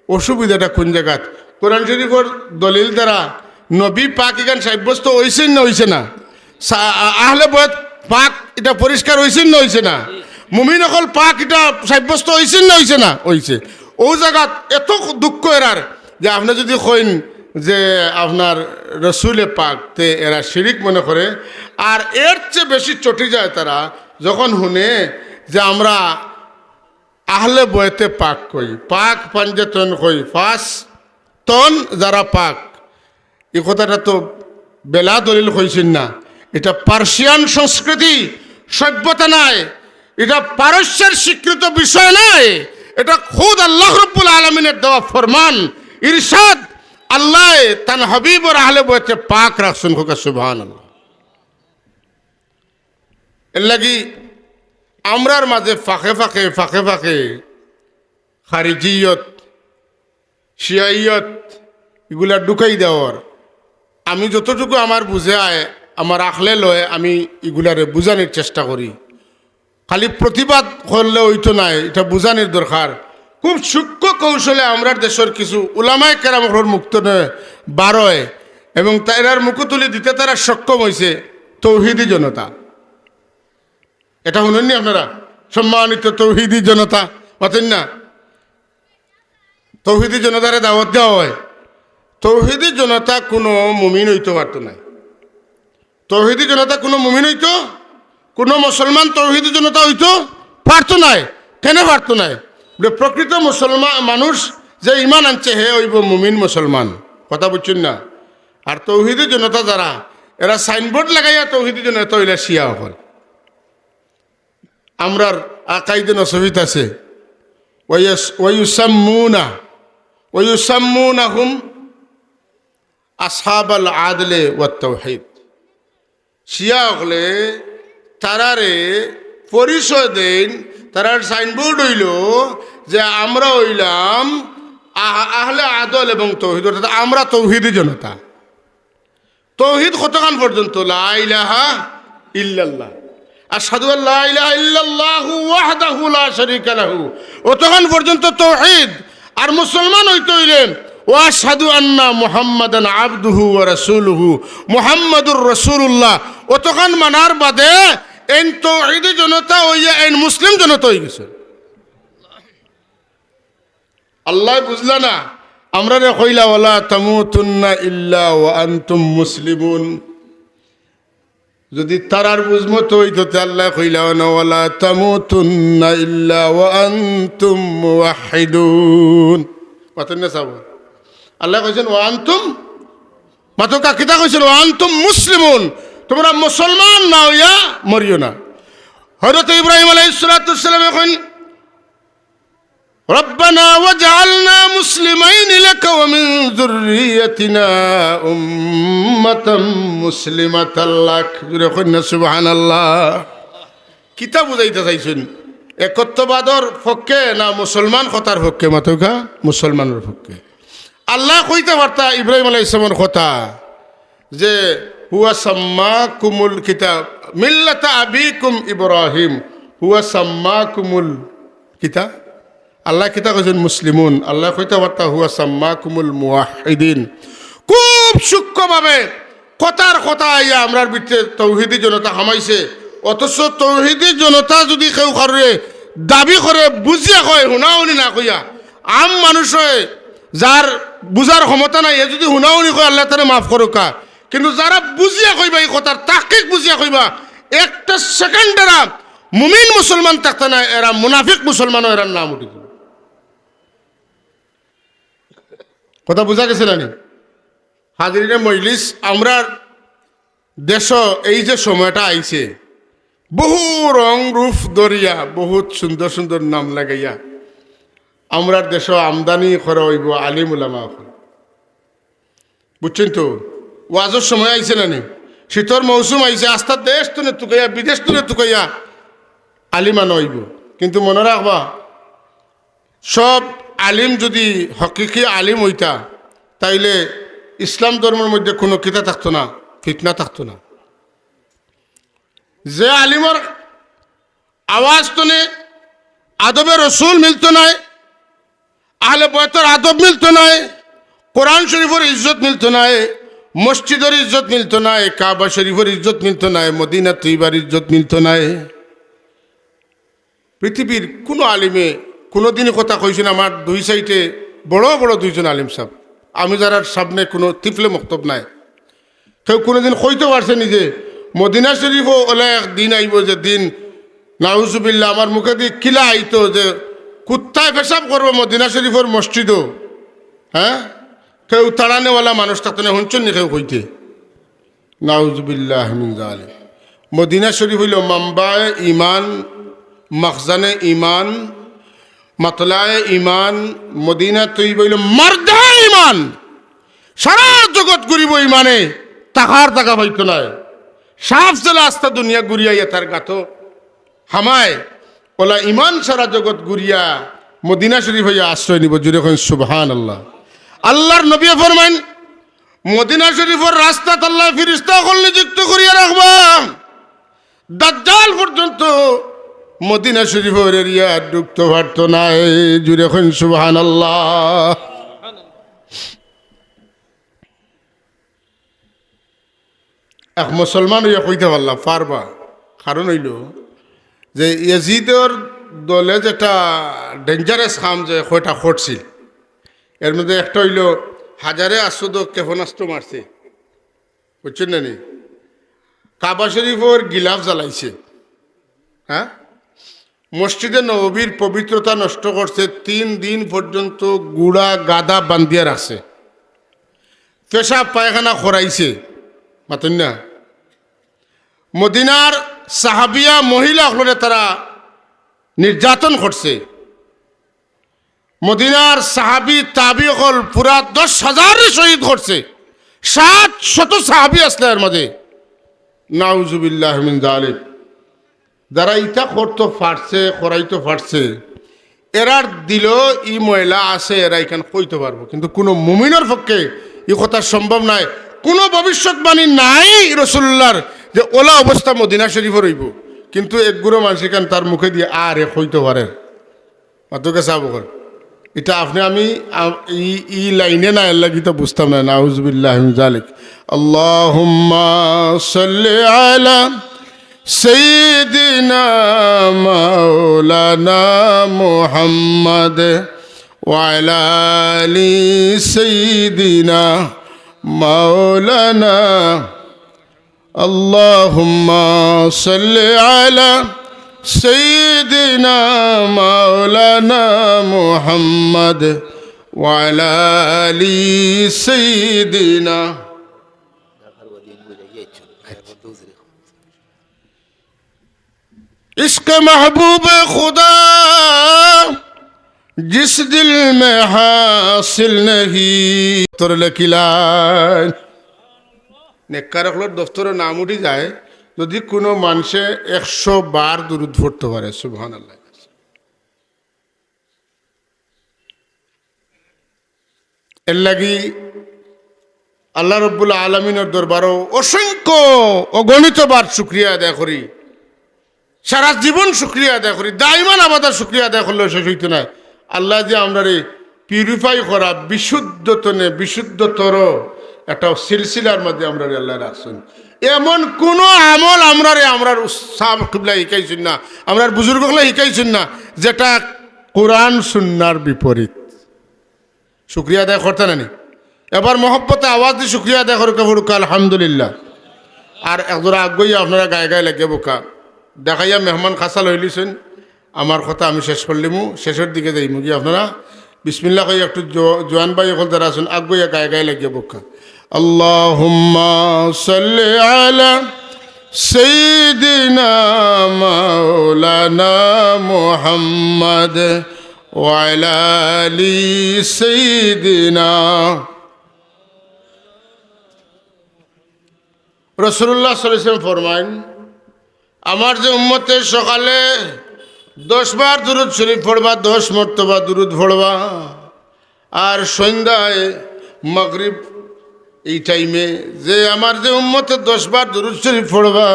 অসুবিধাটা কোন জায়গাত? কোরআন শরীফের দলিল দ্বারা নবী পাক এখান সাব্যস্ত হইছেন না হইছে না? আহলে বয়ত পাক এটা পরিষ্কার হইছেন না হইছে না? মুমিন অকল পাক এটা সাব্যস্ত হইছেন না হইছে না? হইছে। ও জায়গাত এত দুঃখ এরার যে আপনি যদি কইন যে আপনার রসুলে পাক, তে এরা শিরিক মনে করে। আর এর চেয়ে বেশি চটে যায় তারা যখন শুনে যে আমরা আহলে বয়তে পাক কই, পাক পাঞ্জাতন কই, ফাঁস তন যারা পাক। এই কথাটা তো বেলা দলিল কইছেন না, এটা পার্সিয়ান সংস্কৃতি সভ্যতা নাই, এটা পারস্যের স্বীকৃত বিষয় নাই, এটা খুদ আল্লাহ রাব্বুল আলামিনের দেওয়া ফরমান ইরশাদ। আল্লাহ তান হাবিব আর আহলে বয়তে পাক রাখছেন, হোক সুবহানাল্লাহ। এর লাগি আমরার মাঝে ফাঁকে ফাঁকে ফাঁকে ফাঁকে খারিজিয়ত শিয়াইয়ত এগুলা ঢুকাই দেওয়ার, আমি যতটুকু আমার বুঝে আয় আমার আখলে লয় আমি এগুলারে বুঝানোর চেষ্টা করি। খালি প্রতিবাদ করলে ওইতো নাই, এটা বুঝানোর দরকার। খুব সূক্ষ্ম কৌশলে আমরা দেশের কিছু উলামায়ে কেরামর মুক্ত বারোয় এবং তাইরার মুকুতুলি দিতে তারা সক্ষম হয়েছে তৌহিদি জনতা। এটা শুনেননি আপনারা? সম্মানিত তৌহিদি জনতা পাতেন না? তৌহিদি জনতারে দাওয়াত দেওয়া হয়। তৌহিদি জনতা কোনো মুমিন হইতে পারত না। তৌহিদি জনতা কোনো মুমিন হইতো, কোনো মুসলমান তৌহিদি জনতা হইতো পারত নাই। কেন পারত নাই? প্রকৃত মুসলমান মানুষ যে ইমান আনছে হে হইব মুমিন মুসলমান, কথা বুঝছেন না? আর তৌহিদি জনতা যারা, এরা সাইনবোর্ড লাগাইয়া তৌহিদি জনতা হইলে শিয়া হল। আমরার আকাইদে নসবিত আছে ওয়ায়ুসাম্মুনাহুম আসহাবাল আদলে ওয়াত তাওহীদ। শিয়া হলে তারারে পরিচয় দেন, তারার সাইনবোর্ড হইল যে আমরা হইলাম আহলে আদল এবং তৌহিদ, অর্থাৎ আমরা তৌহিদি জনতা। তৌহিদ কতক্ষণ পর্যন্ত? লা ইলাহা ইল্লাল্লাহ, আশহাদু আল্লা ইলাহা ইল্লাল্লাহু ওয়াহদাহু লা শারীকা লাহু, অতক্ষণ পর্যন্ত তৌহিদ। আর মুসলমান হইতে হইলে ওয়া আশহাদু আন্না মুহাম্মাদান আবদুহু ওয়া রাসূলুহু, মুহাম্মাদুর রাসূলুল্লাহ, অতক্ষণ মানার বাদে এই তৌহিদি জনতা হইয়া এই মুসলিম জনতা হয়ে গেছে। আল্লাহ বুঝলা না? আমরা রে কইলা ওয়ালা তামুতুন্না ইল্লা ওয়া আনতুম মুসলিমুন, যদি তারার বুঝমতো হইতো আল্লাহ কইলা ওয়ালা তামুতুন্না ইল্লা ওয়া আনতুম মুওয়াহহিদুন। পাতেন না সাব? আল্লাহ কইছেন ওয়া আনতুম, মাতো কাকিতা কইছেন ওয়া আনতুম মুসলিমুন, তোমরা মুসলমান না হইয়া মরিও না। হযরত ইব্রাহিম আলাইহিস সালাতু ওয়াস সালাম এখন রব্বানা ওয়াজআলনা মুসলিমাইন লাকা ওয়া মিন যুররিয়াতিনা উম্মাতাম মুসলিমাতাল লাক, জুরে কইনা সুবহানাল্লাহ। কিতা বুঝাইতে চাইছেন? একত্ববাদর পক্ষে না মুসলমান কথার পক্ষে? মাতকা মুসলমানের পক্ষে। আল্লাহ কইতে পারতা ইব্রাহিম আলাইহিস সালামের কথা যে হুয়া সাম্মাকুমুল কিতাব মিল্লাতা আবিকুম ইব্রাহিম, হুয়া সাম্মাকুমুল কিতাব, আল্লাহ কিতা কইছেন মুসলিমুন, আল্লাহ কইতে পারতা হুয়া সাম্মাকুমুল মুওয়াহহিদিন। খুব সূক্ষ্মভাবে কথার কথা আইয়া আমরার ভিতরে তৌহিদি জনতা হামাইছে। অথচ তৌহিদি জনতা যদি কেউ করে দাবি করে বুঝিয়া কয়, হুনাউনি না কইয়া, আম মানুষ হয় যার বুঝার ক্ষমতা নাই, এ যদি হুনাউনি কয় আল্লাহ তারে মাফ করুকা। কিন্তু যারা বুঝিয়া কইবা এই কথার তাকিক বুঝিয়া কইবা, একটা সেকেন্ডেরা মুমিন মুসলমান থাকতে না, এরা মুনাফিক মুসলমান, এরা নাম উঠে দিল। কথা বোঝা গেছে না? হাজিরিনে মজলিস, আমরা দেশ এই যে সময়টা আইছে, বহু রং রূপ দরিয়া, বহুত সুন্দর সুন্দর নাম লাগাইয়া আমরা দেশ আমদানি করা হইব আলিম উলামা। বুঝছেন তো? ওয়াজের সময় আইছে না? শীতর মৌসুম আইছে, আস্থার দেশ তুলে তুকাইয়া বিদেশ তুলে তুকাইয়া আলিমান হইব। কিন্তু মনে রাখবা, সব আলিম যদি হকিকি আলিম হইতা তাইলে ইসলাম ধর্মের মধ্যে কোনো কিতা থাকতো না, ফিতনা থাকতো না। যে আলিমর আওয়াজ তুনে আদবে রসুল মিলতো নাই, আহলে বয়তর আদব মিলতো নাই, কোরআন শরীফের ইজ্জত মিলতো নাই, মসজিদের ইজ্জত মিলতো নাই, কাবা শরীফের ইজ্জত মিলতো নাই, মদিনা তৈবার ইজ্জত মিলতো নাই। পৃথিবীর কোনো আলিমে কোনোদিনই কথা কইছেন আমার দুই সাইডে বড় বড় দুইজন আলিম সাহেব, আমি যারা সামনে কোনো তিফলে মক্তব নাই, কেউ কোনোদিন কইতে পারছে নি যে মদিনা শরীফও ওলা এক দিন আইব যে দিন নাউজুবিল্লাহ আমার মুখে দিয়ে কিলা আইতো যে কুত্তায় পেশাব করবো মদিনা শরীফের মসজিদও, হ্যাঁ, কেউ তাড়ানেওয়ালা মানুষ থাকতো না, শুনছেন নি কেউ কইতে? নাউজুবিল্লাহ মিন যালিক। মদিনা শরীফ হইল মাম্বায় ইমান, মখজানে ইমান, মাতলায় ইমান। মদিনা তৈব হইল মার্দা ইমান। সারা জগৎ ঘুরিব ইমানে, তাহার টাকা হইতো নয়। সাফ জেলা আস্তা দুনিয়া ঘুরিয়াইয়া তার গাথ হামায় ওলা ইমান সারা জগৎ ঘুরিয়া মদিনা শরীফ হইয়া আশ্রয় নিব। জুড়ে এখন সুবহানাল্লাহ। আল্লাহর নবী ফরমান, মদিনা শরীফের রাস্তা আল্লাহ ফেরেশতা সকল নিযুক্ত করিয়া রাখবা। দাজ্জাল পর্যন্ত মদিনা শরীফের এরিয়া ঢুকতে পারতো না। জুড়ে এখন সুবহানাল্লাহ। এক মুসলমান হইয়া কইতে পারলাম পারবা, কারণ হইল যে ইয়াজিদের দলে যেটা ডেঞ্জারাস কাম যে কয়টা করছিল, এর মধ্যে একটা হইল হাজারে আসুদ ক্ষেপণাস্ত্র মারছে, বুঝছেন না নি? কাবা শরীফের গিলাফ জ্বালাইছে, হ্যাঁ, মসজিদে নববীর পবিত্রতা নষ্ট করছে। 3 দিন পর্যন্ত গুড়া গাদা বান্ধিয়া রাখছে, পেশাব পায়খানা করাইছে, মাতেন না? মদিনার সাহাবিয়া মহিলা হলে তারা নির্যাতন করছে। মদিনার সাহাবি তাবি হল পুরা 10,000 শহীদ করছে। 700 সাহাবি আসলে এর মধ্যে। নাউজুবিল্লাহ মিন যালিক। যারা ইটা করতে পারছে, করাইতে পারছে, এরার দিল ই মহিলা আছে, এরা এখানে কইতে পারবো, কিন্তু কোনো মুমিনের পক্ষে ই কথা সম্ভব নয়। কোনো ভবিষ্যৎবাণী নাই রাসূলুল্লাহর যে ওলা অবস্থা মদিনা শরীফে রইব, কিন্তু একগুলো মানুষ এখানে তার মুখে দিয়ে আরে কইতে পারে। মাতুকে সাবকর এটা আপনি আমি ই লাইনে না এর লাগি তো বুঝতাম না। নাউজুবিল্লাহ মিন যালিক। আল্লাহুম্মা সাল্লি আলা সাইয়্যিদিনা মাওলানা মুহাম্মদ ওয়া আলা আলি সাইয়্যিদিনা মাওলানা। আল্লাহুম্মা সাল্লি আলা সাইয়্যিদিনা মাওলানা মুহাম্মদ ওয়া আলা আলি সাইয়্যিদিনা। इश्क महबूब खुदा जिस दिल में हासिल नहीं তোর লেখিলান নেককারকলোর দফতরের নাম উঠি যায় যদি কোনো মানুষে 100 বার দুরূদ পড়তে পারে। সুবহানাল্লাহ। এর লাগি আল্লাহ রাব্বুল আলামিনের দরবারও অসংখ্য অগণিত বার শুকরিয়া আদায় করি, সারা জীবন শুকরিয়া আদায় করি, দাইমান আবাদা শুকরিয়া আদায় করলেও শেষ হইতো না। আল্লাহ যে আমরা পিউরিফাই করা বিশুদ্ধতর একটা সিলসিলার মধ্যে আমরা আল্লাহ রাখছেন। এমন কোন আমল আমরার উস্তাদ কিবলা শিখাইছেন না, আমরার বুজুর্গগুলো শিখাইছেন না যেটা কোরআন সুন্নাহর বিপরীত। শুকরিয়া আদায় করতে নানি। এবার মহব্বতে আওয়াজ দিয়ে শুকরিয়া আদায় করুক বলুক আলহামদুলিল্লাহ। আর একজোড়া আগ্রহী আপনারা গায়ে গায়ে লাগে বোকা দেখাইয়া মেহমান খাসা লইলিছেন। আমার কথা আমি শেষ করলিমু, শেষের দিকে যাই মুগি আপনারা বিসমিল্লাহ কই একটু জোয়ান ভাই এখন যারা আছেন আগ্রহী গায়ে গায়ে লাগিয়ে বোকা। আল্লাহুম্মা সাল্লি আলা সাইয়্যিদিনা মাওলানা মুহাম্মদ ওয়া আলা আলি সাইয়্যিদিনা। রাসূলুল্লাহ সাল্লাল্লাহু আলাইহি ওয়াসাল্লাম ফরমান, আমার যে উম্মতের সকালে 10 বার দুরূদ শরীফ পড়বা, 10 মর্তবা দুরূদ পড়বা, আর সন্ধ্যায় মাগরিব এই টাইমে যে আমার যে উম্মতে 10 বার দুরূদ শরীফ পড়বা,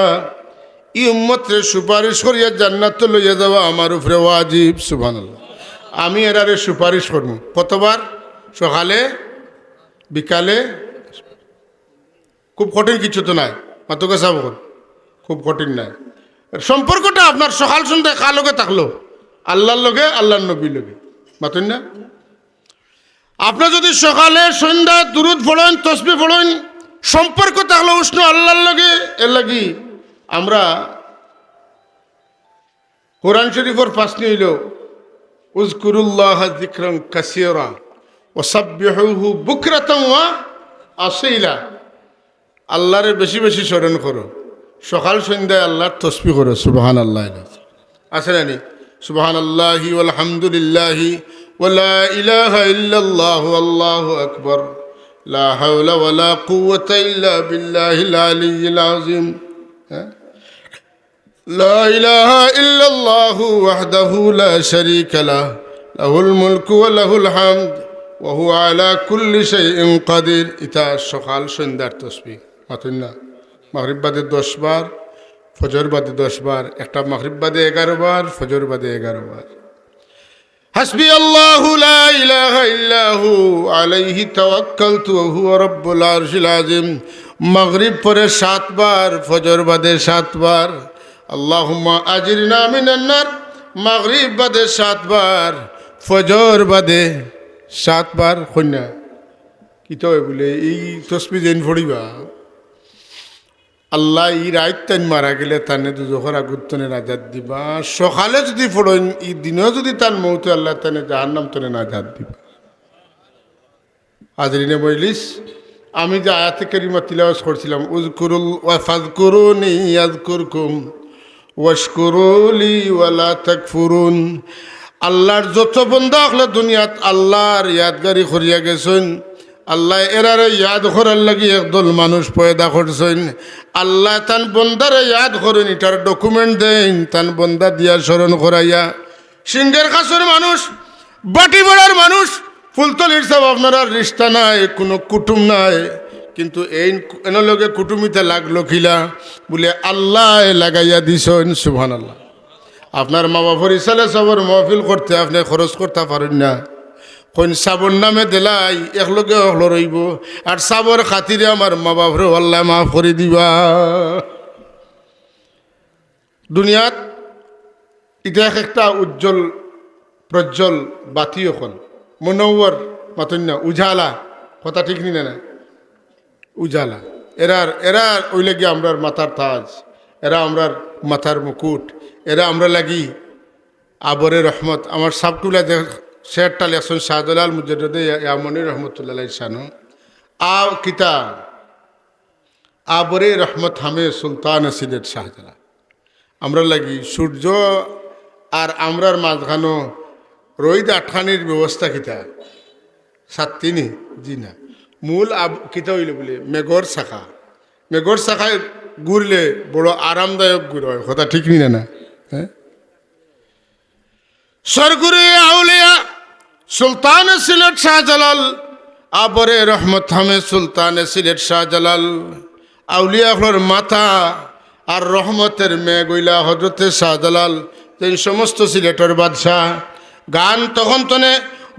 এই উম্মতরে সুপারিশ করিয়া জান্নাত লইয়া যাওয়া আমার উপরে ওয়াজিব। সুবহানাল্লাহ। আমি এরারে সুপারিশ করব কতবার? সকালে, বিকালে। খুব কঠিন কিছু তো নাই, মাত্র কাছে খুব কঠিন নাই। সম্পর্কটা আপনার সকাল সন্ধ্যায় কার লগে থাকলো? আল্লাহর লগে, আল্লাহর নবীর লগে, মাতুন না? আপনি যদি সকালে সন্ধ্যায় দুরূদ পড়েন, তসবিহ পড়েন, সম্পর্ক থাকলো উষ্ণ আল্লাহর লগে। এর লাগি আমরা কোরআন শরীফের ফাঁসনি হইল উযকুরুল্লাহ যিকরান কাসীরা ওয়াসাব্বিহুহু বুকরাতান ওয়া আসীলা। আল্লাহরে বেশি বেশি স্মরণ করো, সকাল সন্ধ্যায় আল্লাহর তসবিহ করো। সুবহানাল্লাহ আছে না নি? সুবহানাল্লাহি ওয়াল হামদুলিল্লাহি ওয়া লা ইলাহা ইল্লাল্লাহু আল্লাহু আকবার লা হাওলা ওয়া লা কুওয়াতা ইল্লা বিল্লাহিল আলিয়্যিল আযীম। লা ইলাহা ইল্লাল্লাহু ওয়াহদাহু লা শারীকা লাহু লাহুল মুলকু ওয়া লাহুল হামদ ওয়া হুয়া আলা কুল্লি শাইইন কাদির। ইতা সকাল সন্ধ্যার তসবিহ। মাতুন না মাগরিব বাদে 10 বার, ফজর বাদে 10 বার, একটা মাগরিব বাদে 11 বার, ফজর বাদে 11 বার। হাসবি আল্লাহু লা ইলাহা ইল্লাহু আলাইহি তাওয়াক্কালতু ওয়া হুয়া রাব্বুল আরশিল আযীম। মাগরিব পরে 7 বার, ফজর বাদে 7 বার। আল্লাহুম্মা আজিরনা মিনান নার। মাগরিব বাদে 7 বার, ফজর বাদে 7 বার। কন্যা কি তো বলে এই তসবিহ যেন পড়িবা, আল্লাহ ই রাত তান মারা গেলে তানে দুজখর আগুতনে নাজাত দিবা। সকালে যদি পড়েন ই দিনেও যদি তার মৌতে আল্লাহ তানে জাহান্নাম তনে নাজাত দিবা। হাজরিনে মজলিস, আমি যে আয়াতে কারিমা তিলাওয়াত করছিলাম, উযকুরুল ওয়া ফাযকুরুনি আযকুরকুম ওয়াশকুরুলি ওয়ালা তাকফুরুন। আল্লাহর যত বন্দা হলো দুনিয়াত আল্লাহর ইয়াদগারি করিয়া গেছেন। আল্লাহ এরারে ইয়াদ করার লাগি একদল মানুষ পয়দা করছেন। আল্লাহ তান বন্দারে ইয়াদ করেন, এটার ডকুমেন্ট দেন, তান বন্দা দিয়া স্মরণ করাইয়া। সিংহের কাছের মানুষ, বাটি বেড়ার মানুষ, ফুলতলির সব আপনার আর রিস্তা নাই, কোনো কুটুম নাই, কিন্তু এই এনলগে কুটুমিতে লাগলো খিলা বলে আল্লাহ লাগাইয়া দিছেন। সুবহানাল্লাহ। আপনার মা বাপর ইসালে সবর মহফিল করতে আপনি খরচ করতে পারেন না, কোন সাবর নামে দিলাই একলগে হলো রইব, আর সাবর খাতিরে আমার মা বাপরে আল্লাহ মাফ করে দিবা। দুনিয়াত এটা একটা উজ্জ্বল প্রজ্জ্বল বাতি এখন মনোবর মাতন না, উজালা, কথা ঠিক নি না? উজালা এরার ওই লাগি আমরার মাথার তাজ, এরা আমরার মাথার মুকুট, এরা আমরা লাগি আবরে রহমত। আমার সাবকুলা শেরটা লেখছেন শাহজালাল মুজাদ্দিদ ইয়ামনি রহমতুল্লাহ শানু। কিতা আবরে রহমত হামে সুলতান সিলেট শাহজালাল। আমরা লাগি সূর্য আর আমরার মাঝখানো রোদ আঠানির ব্যবস্থা কিতা সাতটিনি জি না, মূল কিতা হইল বলে মেঘর শাখা। মেঘর শাখায় ঘুরলে বড় আরামদায়ক ঘুর হয়, কথা ঠিক নি না? হ্যাঁ, সরগুরে আউলিয়া সুলতান সিলেট শাহজালাল, আবরে রহমত হামে সুলতান সিলেট শাহজালাল। আউলিয়া হলোর মাথা আর রহমতের মেঘ হইলা হজরতে শাহজালাল, এই সমস্ত সিলেটের বাদশাহ। গান তখন তনে,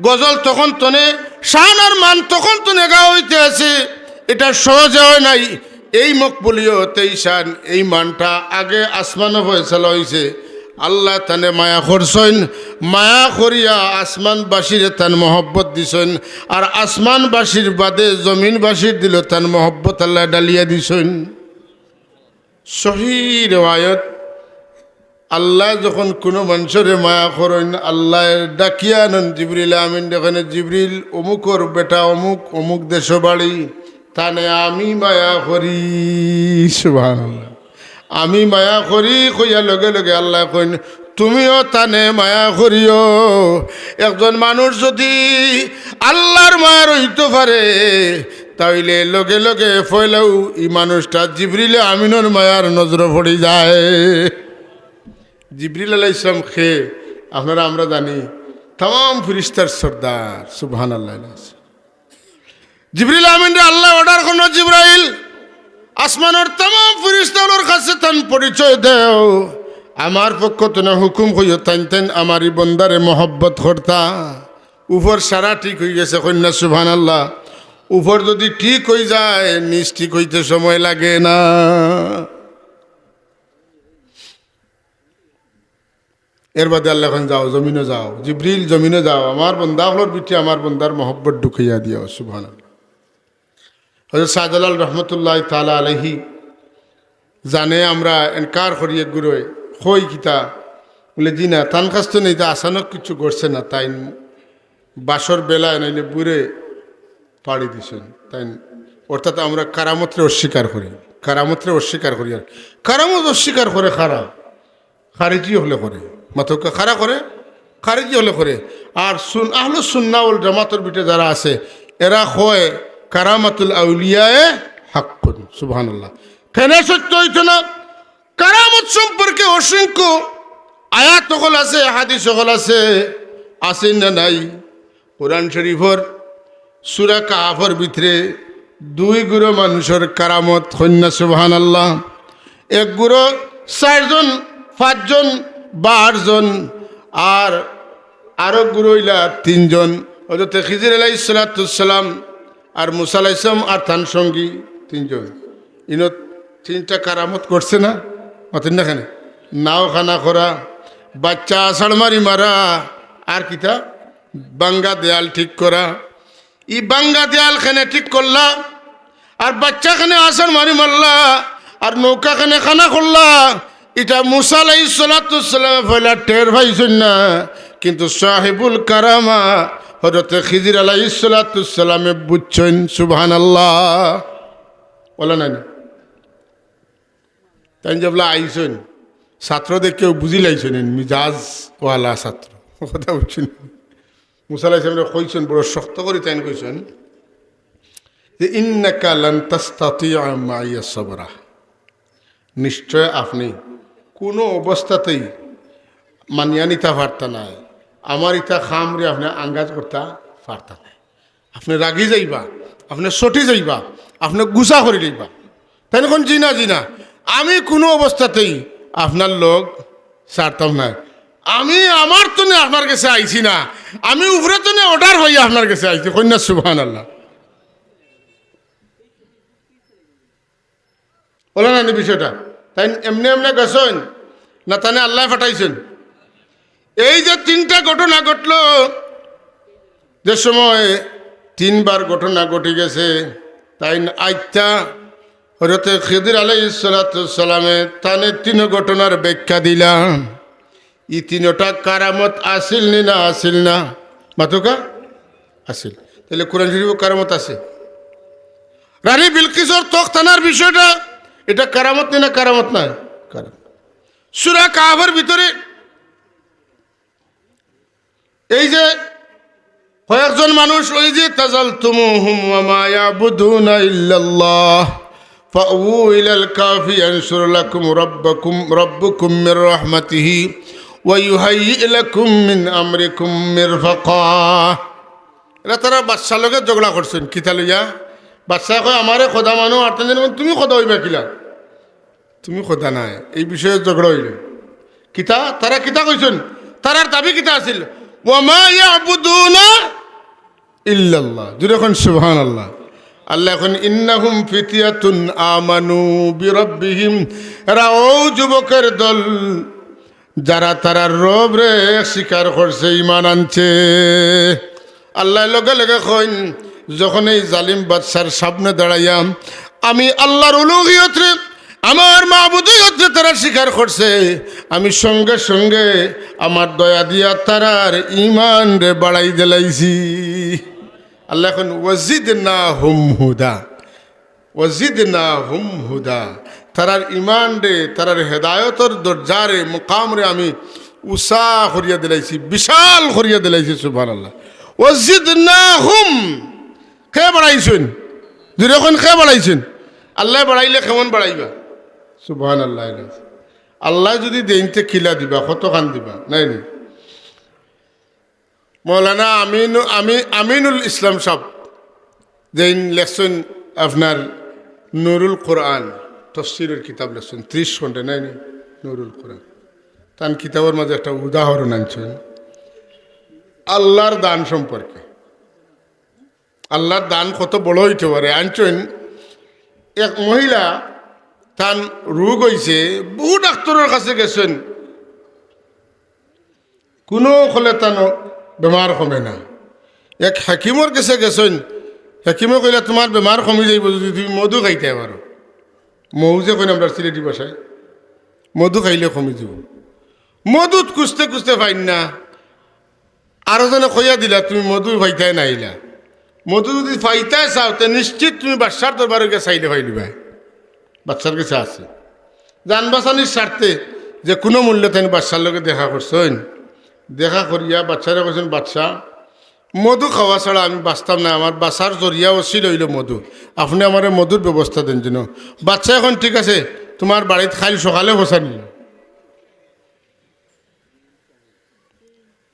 গজল তখন তনে, শান আর মান তখন তনে গা হইতে আছে। এটা সহজে হয় নাই। এই মকবুলিও তেই শান এই মানটা আগে আসমানও ফয়সালা হয়েছে। আল্লাহ তানে মায়া করছেন, মায়া করিয়া আসমানবাসীরে তান মহব্বত দিছেন, আর আসমানবাসীর বাদে জমিনবাসীর দিল তান মহব্বত আল্লাহ ডালিয়া দিছেন। সহি রেওয়ায়ত, আল্লাহ যখন কোনো মানুষের মায়া করেন, আল্লাহ ডাকিয়া আনেন জিবরিল আমিন, দেখেন জিবরিল অমুকর বেটা অমুক অমুক দেশ বাড়ি, তানে আমি মায়া করি। সুবহানাল্লাহ। আমি মায়া করি কইয়া লগে লগে আল্লাহ কইন তুমিও তানে মায়া করিও। একজন মানুষ যদি আল্লাহর মায়া রইতে পারে, তাইলে লগে লগে ফয়লাও এই মানুষটা জিবরিল আমিনের মায়ার নজরে পড়ে যায়। জিবরিল আলাইহিস সালাম খে আপনারা আমরা জানি তাম ফেরেশতার সর্দার। সুবহানাল্লাহ। জিবরিল আমিন রে আল্লাহ অর্ডার করল, জিবরাইল আসমানের তাম ফেরেশতাদের কাছে তান পরিচয় দেও, আমার পক্ষ থেকে হুকুম হইও তান তান আমারই বন্দারে মহব্বত করতা। উপর সারা ঠিক হয়ে গেছে কন্যা। সুবহানাল্লাহ। উপর যদি ঠিক হয়ে যায় নিচ ঠিক হইতে সময় লাগে না। এর বাদে আল্লাহ এখন যাও জমিনে যাও, জিবরিল জমিনে যাও, আমার বন্দা হলোর বিটি আমার বন্দার মহব্বত ঢুকাইয়া দিও। সুবহানাল্লাহ। হযরত শাহজালাল রহমতুল্লাহ তাআলা আলাইহি জানে আমরা এনকার করিয়ে গুরোয় হই কিতা বলে জি না, তান কাছ তো নেই, তা আসানক কিছু করছে না, তাই বাসর বেলায় নাইলে বুড়ে পাড়ি দিছেন তাই। অর্থাৎ আমরা কারামতরে অস্বীকার করি, কারামতরে অস্বীকার করি। আর কারামত অস্বীকার করে খারা, খারিজি হলে করে, মাথা খারা করে, খারিজি হলে করে। আর আহলু সুন্নাহ ওয়াল জামাতের ভিতরে যারা আছে এরা হয় কারামাতুল আউলিয়ায়ে হাক্কুন। সুবহানাল্লাহ। কেন সত্য হইতো না? কারামত সম্পর্কে অসংখ্য আয়াত সকল আছে, হাদিস সকল আছে, আছে না নাই? কোরআন শরীফর সূরা কাহফের ভিতরে 2 গুরু মানুষের কারামত কন্যা। সুবহানাল্লাহ। 1 গুরু 4 জন, 5 জন বা 8 জন, আর আরো গুরু হইলা 3 জন, হযরত খিজির আলাইহিস সালাতু সালাম আর মুসা আলাইহিস সালাম আর তার সঙ্গী 3 জন। ইনো 3টা কারামত করছে না? অতন না কেন? নাও খানা করা, বাচ্চা সাড়মারি মারা, আর কিতা বাঙ্গা দেয়াল ঠিক করা। ই বাঙ্গা দেয়াল খানে ঠিক করলা, আর বাচ্চা খানে আসার মারি মারলা, আর নৌকা খানে খানা করলা। এটা মুসা আলাইহিস সালাতু সালাম ফয়লা টের পাইছেন না, কিন্তু সাহিবুল কারামা হযরত খিজির আলাইহিস সালাতু সালামে বুঝছেন। সুবহানাল্লাহ। বলা নাই না? তাই যেবলা আইছেন ছাত্রদের কেউ বুঝি লাইছেন, মিজাজ ওয়ালা ছাত্র, কথা বুঝছেন। মুসা আলাইহিস সালাম কইছেন, বড় শক্ত করে তাই কইছেন যে ইন্নাকা লান তাস্তাতিআ মাইয়া সাবরা, নিশ্চয় আপনি কোনো অবস্থাতেই মানিয়া নিতে পারতা না, আমার ইটা খামরে আপনি আঙ্গাজ করতে পারতা না। আপনি রাগি যাইবা, আপনি সটি যাইবা, আপনি গুছা করে যাইবা। তাই এখন জিনা জিনা আমি কোনো অবস্থাতেই আপনার লোক ছাড়তাম না। আমি আমার তো আপনার কাছে আইছি না, আমি উপরে তো অর্ডার হইয়া আপনার কাছে আইছি। কন্যা সুবহানাল্লাহ। বলে না বিষয়টা? তাই এমনি এমনি গেছেন না, তাই আল্লাহ ফাটাইছেন। এই যে 3টা ঘটনা ঘটলো, যে সময় 3 বার ঘটনা ঘটে গেছে, তাই আইতা হযরত খিদির আলাইহিস সালাতু সালামে তানে 3 ঘটনার ব্যাখ্যা দিলাম। এই 3টা কারামত আসিল না আসিল না? মাতুকা আসিল। তাহলে কোরআন শরীফে কারামত আছে। রানী বিলকিসের তখতানার বিষয়টা, এটা কারামত না কারামত না? কারামত। সূরা কাহফের ভিতরে এই যে কয়েকজন মানুষ, ওই যে তাজালতুমুহুম ওয়া মা ইয়াবুদুনা ইল্লাল্লাহ ফাউ ইলাল কাফি ইয়ানসুর লাকুম রাব্বুকুম মির রাহমাতিহি ওয়া ইউহাইয়ি লাকুম মিন আমরিকুম মিরফাকা। এরা তারা বাদশার লগে ঝগড়া করছেন কিতা লইয়া। বাদশাহ কয় আমারে খোদা মানো, আর তুমি খোদা হইবা কিলা? তুমি খোদা নাই, এই বিষয়ে ঝগড়া হইল। কিতা তারা কিতা কইছেন? তারার দাবি কিতা আছিল? ওয়া মা ইয়াবুদুনা ইল্লাল্লাহ। যখন সুবহানাল্লাহ। আল্লাহ এখন ইন্নাহুম ফিতিয়াতুন আমানু বিরাব্বিহিম, এরা ও যুবকের দল যারা তারা রব রে স্বীকার করছে, ঈমান আনছে। আল্লাহ লগে লগে কইন, যখন এই জালিম বাদশার সামনে দাঁড়াইয়া আমি আল্লাহর উলুহিয়ত রে, আমার মাবুদিয়ত রে তারা স্বীকার করছে, আমি সঙ্গে সঙ্গে আমার দয়া দিয়া তারার ঈমান রে বাড়াই দিলাইছি। আল্লাহ এখন ওয়াজিদনাহুম হুদা, ওয়াজিদনাহুম হুদা, তারার ঈমান রে, তারার হেদায়তর দরজারে মুকাম রে আমি উসা করিয়া দিলাইছি, বিশাল করিয়া দিলাইছি। সুবহানাল্লাহ। ওয়াজিদনাহুম, কে বাড়াইছেন? যেরকম কে বাড়াইছেন? আল্লাহ বাড়াইলে কেমন বাড়াইবা? সুবহানাল্লাহ। আল্লাহ যদি দেনতে কিলা দিবা, কত খান দিবা? নাই নি? মৌলানা আমিনুল ইসলাম সাহেব যেন লেখছেন আপনার নুরুল কোরআন তফসিরের কিতাব লেখছেন, 30 ঘন্টা নাই নি নুরুল কোরআন। তার কিতাবের মাঝে একটা উদাহরণ আনছেন আল্লাহর দান সম্পর্কে। আল্লাহর দান কত বড় হইতে পারে। আনছেন এক মহিলা, তার রোগ হয়েছে, বহু ডাক্তারের কাছে গেছেন, কোনো হলে তার বেমার কমে না। এক হাকিমর কাছে গেছেন, হাকিমে কইলা তোমার বেমার কমে যাইব যদি তুমি মধু খাইতে পারো। মৌ যে কইন আমরা সিলেটি ভাষায়, মধু খাইলে কমে যাব। মধুত খুঁজতে খুঁজতে পাইন না, আরো জনে কইয়া দিলা তুমি মধু পাইতাই নাইলা। মধু যদি পাইতাই চাও তে নিশ্চিত তুমি বাচ্চার দরবারে গিয়ে চাইলে পাইলিবা, বাচ্চার কাছে আছে। জান বাঁচানির স্বার্থে যে কোনো মূল্যে তাই বাচ্চার লগে দেখা করছেন, দেখা করিয়া বাচ্চারা কৈছেন বাচ্চা মধু খাওয়া ছাড়া আমি বাঁচতাম না, আমার বাঁচার জরিয়া ছিল হইল মধু, আপনি আমার মধুর ব্যবস্থা দেন যেন। বাচ্চা এখন ঠিক আছে, তোমার বাড়িতে খাইল সকালে বসানি।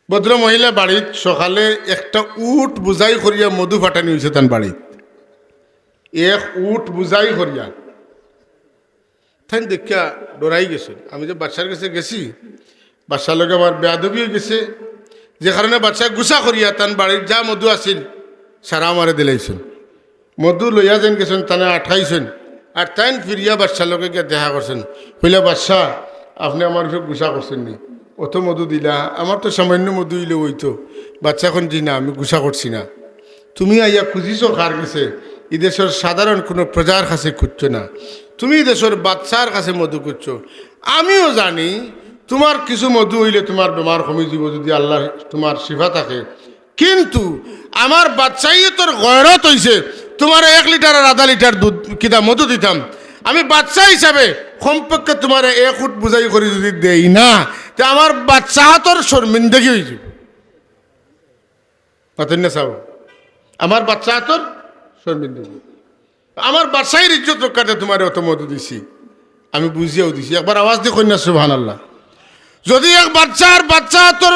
ভদ্র মহিলা বাড়িত সকালে একটা উট বুঝাই করিয়া মধু ফাটানি হয়েছে তার বাড়িত, এক উট বুঝাই করিয়া। তাই দেখিয়া ডরাই গেছে। আমি যে বাচ্চার কাছে গেছি, বাচ্চার লগে আমার বেয়াদবি হয়ে গেছে, যে কারণে বাচ্চা গুছা করিয়া তার বাড়ির যা মধু আছিল সারা আমারে দিলাইছেন। মধু লইয়া যেন গেছেন তানে আঠাইছেন, আর তাইন ফিরিয়া বাচ্চার লগে গিয়ে দেখা করছেন। কইলা বাচ্চা আপনি আমার উপরে গুছা করছেন নি, অত মধু দিলা, আমার তো সামান্য মধু দিলে ওইতো। বাচ্চা এখন জি না, আমি গুছা করছি না। তুমি আইয়া খুঁজিছ কার কাছে? এই দেশের সাধারণ কোনো প্রজার কাছে খুঁজছো না, তুমি দেশের বাচ্চার কাছে মধু খুঁজছো। আমিও জানি তোমার কিছু মধু হইলে তোমার বেমার কমে যাব যদি আল্লাহ তোমার শিফা থাকে, কিন্তু আমার বাচ্চাই তোর গয়রত হইছে, তোমার 1 লিটার আর আধা লিটার দুধ কিনা মধু দিতাম, আমি বাচ্চা হিসাবে কমপক্ষে তোমার 1 ফুট বুঝাই করে যদি দেই না, তে আমার বাচ্চা তোর শর্মিন্দগি হয়ে যাব। পাতেন না চাও, আমার বাচ্চা তোর শর্মিন্দগি, আমার বাচ্চাই ইজ্জত রক্ষাতে তোমার অত মধু দিছি, আমি বুঝিয়াও দিছি। একবার আওয়াজ দিয়ে কন্যা সুবহানাল্লাহ। যদি এক বাচ্চা তোর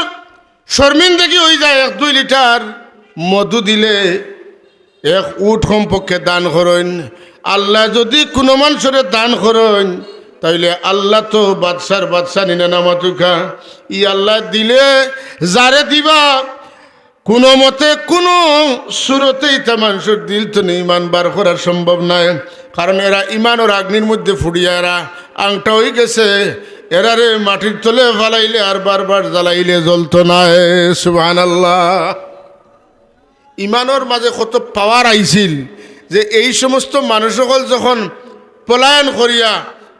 শর্মিন্দগি হয়ে যায়, 1-2 লিটার মধু দিলে 1 উট সম্পর্কে দান করেন। আল্লাহ যদি কোনো মানুষের দান করেন তাইলে আল্লাহ তো বাদশা নিনা নামাতুকা, ই আল্লাহ দিলে যারে দিবা কোনো মতে কোনো সুরতেই তা মানুষের দিল তো ইমান বার করা সম্ভব নয়, কারণ এরা ইমান ওর আগ্নির মধ্যে ফুড়িয়া এরা আংটা হয়ে গেছে, এরারে মাটির তলে ফালাইলে আর বারবার জ্বালাইলে জ্বলতো না। সুবহানাল্লাহ। ইমানোর মাঝে কত পাওয়ার আইছিল যে এই সমস্ত মানুষ সকল যখন পলায়ন করিয়া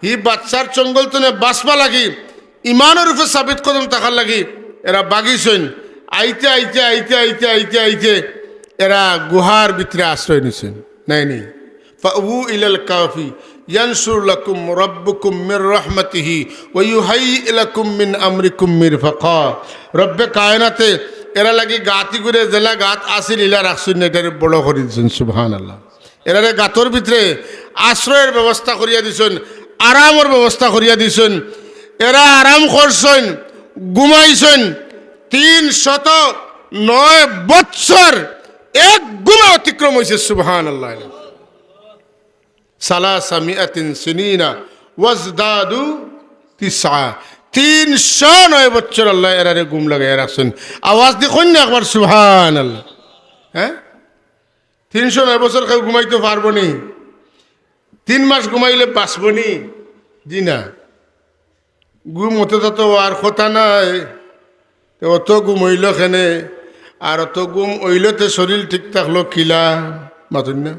হি বাচ্চার চঙ্গল তনে বাঁচবা লাগি, ইমানের উপরে সাবিত কদম থাকার লাগি এরা বাগিছেন। আইতে আইতে আইতে আইতে আইতে আইতে এরা গুহার ভিতরে আশ্রয় নিছেন। নাইনি ফাউ ইলাল কাফি ইয়ানসুর লাকুম রাব্বুকুম মির রাহমাতিহি ওয়া ইউহাইয়্যি লাকুম মিন আমরিকুম মিরফাকা। রব্বে কায়নাতে এরা লাগি গাতি করে জেলা গাত আসিল ইলা রাখছেন, এটারে বড় করে দিয়েছেন। সুবহানাল্লাহ। এরারে গাতর ভিতরে আশ্রয়ের ব্যবস্থা করিয়া দিছেন, আরামের ব্যবস্থা করিয়া দিছেন। এরা আরাম করছেন, ঘুমাইছেন। 309 বৎসর এক গুণা অতিক্রম হয়েছে। সুবহানাল্লাহ। সালাসামিআতিন সিনিনা ওয়াজদাদু 9, 309 বছর আল্লাহ এরারে গুম লাগাইয়া রাখছেন। আওয়াজ দেখুন না একবার সুবহানাল্লাহ। হ্যাঁ, 309 বছর কেউ ঘুমাইতে পারবো নি? 3 মাস ঘুমাইলে বাঁচব নি? জি না। ঘুম হতে তো আর কথা নাই, অত ঘুম হইল খেনে, আর অত ঘুম হইলতে শরীর ঠিক থাকলো কিলা মাতুন না।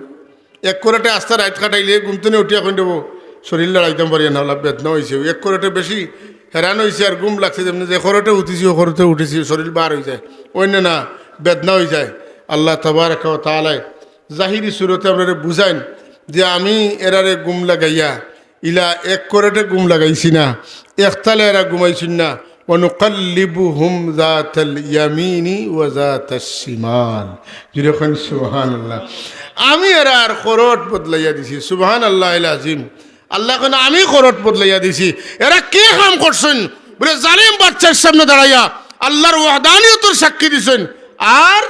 1 করেটে আস্তা রাত কাটাইলে ঘুমতে উঠিয়া কই দেবো শরীর লড়াইতাম পারি না, হলা বেদনা হয়েছে। 1 করেটে বেশি হেরান হয়েছে আর ঘুম লাগছে, যেমনি যে খরতে উঠেছি ও খরতে উঠেছি শরীর বার হয়ে যায়, অন্য না বেদনা হয়ে যায়। আল্লাহ তাবারক ওয়া তাআলা জাহিরি সুরতে আপনারা বুঝাইন যে আমি এরারে গুম লাগাইয়া ইলা 1 করেটে গুম লাগাইছি না, একতালে এরা ঘুমাইছি না। ওয়ানুকাল্লিবুহুম যাতাল ইয়ামিনি ওয়া যাতাশ শিমাল। যেরকম সুবহানাল্লাহ। আমি এরা আর খরট বদলাইয়া দিছি। সুবহানাল্লাহিল আযীম। আল্লাহ কেন আমি খরট বদলাইয়া দিছি। এরা কে কাম করছেন বলে জালিম বাচ্চার সামনে দাঁড়াইয়া আল্লাহর ওয়াহদানিয়তের সাক্ষী দিছেন, আর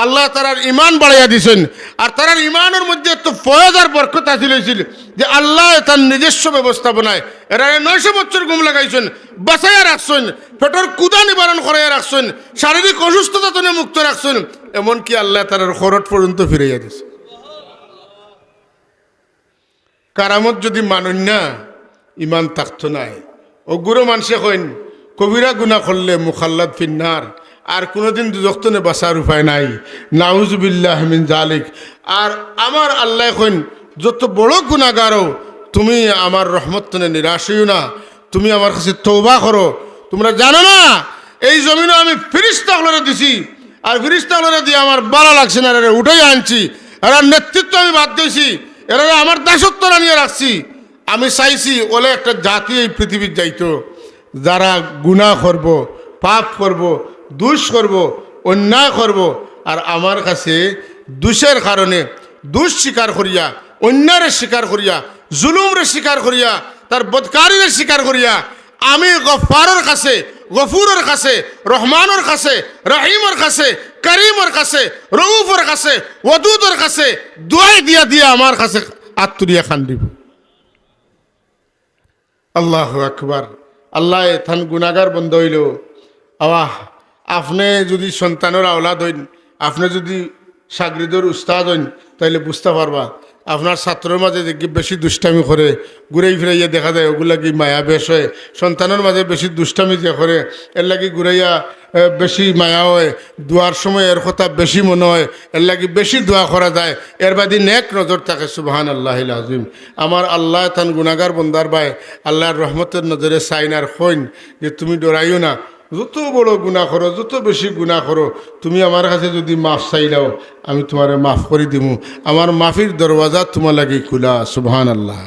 আল্লাহ তারার ইমান বাড়াইয়া দিছেন। আর তারার ইমানের মধ্যে এত ফয়েজ আর বরকত হাসিল হয়েছিল যে আল্লাহ তার নিজস্ব ব্যবস্থাপনায় এরা 900 বছর ঘুম লাগাইছেন, বাঁচাইয়া রাখছেন, পেটের কুদা নিবারণ করাইয়া রাখছেন, শারীরিক অসুস্থতা থেকে মুক্ত রাখছেন, এমনকি আল্লাহ তারার খরট পর্যন্ত ফিরাইয়া দিছে। কারামত যদি মানুন না ইমান থাকতো নাই। অগুরো মানুষে কইন কবিরা গুনাহ করলে মুখাল্লাদ ফিন্নার, আর কোনোদিন দুজখতনে বাঁচার উপায় নাই। নাউজুবিল্লাহ মিন জালিক। আর আমার আল্লাহ কইন যত বড় গুনাহগারও তুমি আমার রহমত তনে নিরাশ হইও না, তুমি আমার কাছে তওবা করো, তোমরা জানো না এই জমিনও আমি ফিরিস্তাগুলোরে দিছি, আর ফিরিস্তাগুলোরে দিয়ে আমার ভালো লাগছে না, এরা উঠেই আনছি, এরা নেতৃত্ব আমি বাদ দিয়েছি, এরা আমার দাসত্ব নিয়ে রাখছি। আমি চাইছি ওলে একটা জাতি এই পৃথিবীর যাইতো যারা গুনাহ করব, পাপ করব, দুষ করব, অন্যায় করব, আর আমার কাছে দুষের কারণে দুষ স্বীকার করিয়া, অন্যায়ের স্বীকার করিয়া, জুলুমরে স্বীকার করিয়া, তার বদকারীরে স্বীকার করিয়া আমি গফফারের কাছে, গফুরের কাছে, রহমানের কাছে, রহিমের কাছে, করিমের কাছে, রউফের কাছে, ওয়াদুদের কাছে দোয়াই দিয়া দিয়া আমার কাছে আত্মরিয়া খান দিব। আল্লাহু আকবার। আল্লাহ থান গুনাহগার বন্ধ হইল। আওয়াহ আপনি যদি সন্তানের আওলাদ হইন, আপনি যদি সাগরিদর উস্তাদ হইন, তাইলে বুঝতে পারবা আপনার ছাত্রের মাঝে দেখি বেশি দুষ্টামি করে, ঘুরাই ফিরাইয়া দেখা যায় ওগুলা কি মায়া বেশ হয়। সন্তানের মাঝে বেশি দুষ্টামি যে করে এর লাগি ঘুরাইয়া বেশি মায়া হয়। দোয়ার সময় এর কথা বেশি মনে হয়, এর লাগি বেশি দোয়া করা যায়, এর বাদী নেক নজর থাকে। সুবহান আল্লাহিল আযীম। আমার আল্লাহ তান গুনাহগার বন্দার ভাই আল্লাহর রহমতের নজরে সাইনার হইন যে তুমি ডরাইও না, যত বড় গুনাহ করো, যত বেশি গুনাহ করো, তুমি আমার কাছে যদি মাফ চাইলাও আমি তোমারে মাফ করে দিব। আমার মাফির দরওয়াজা তোমার লাগি খোলা। সুবহান আল্লাহ।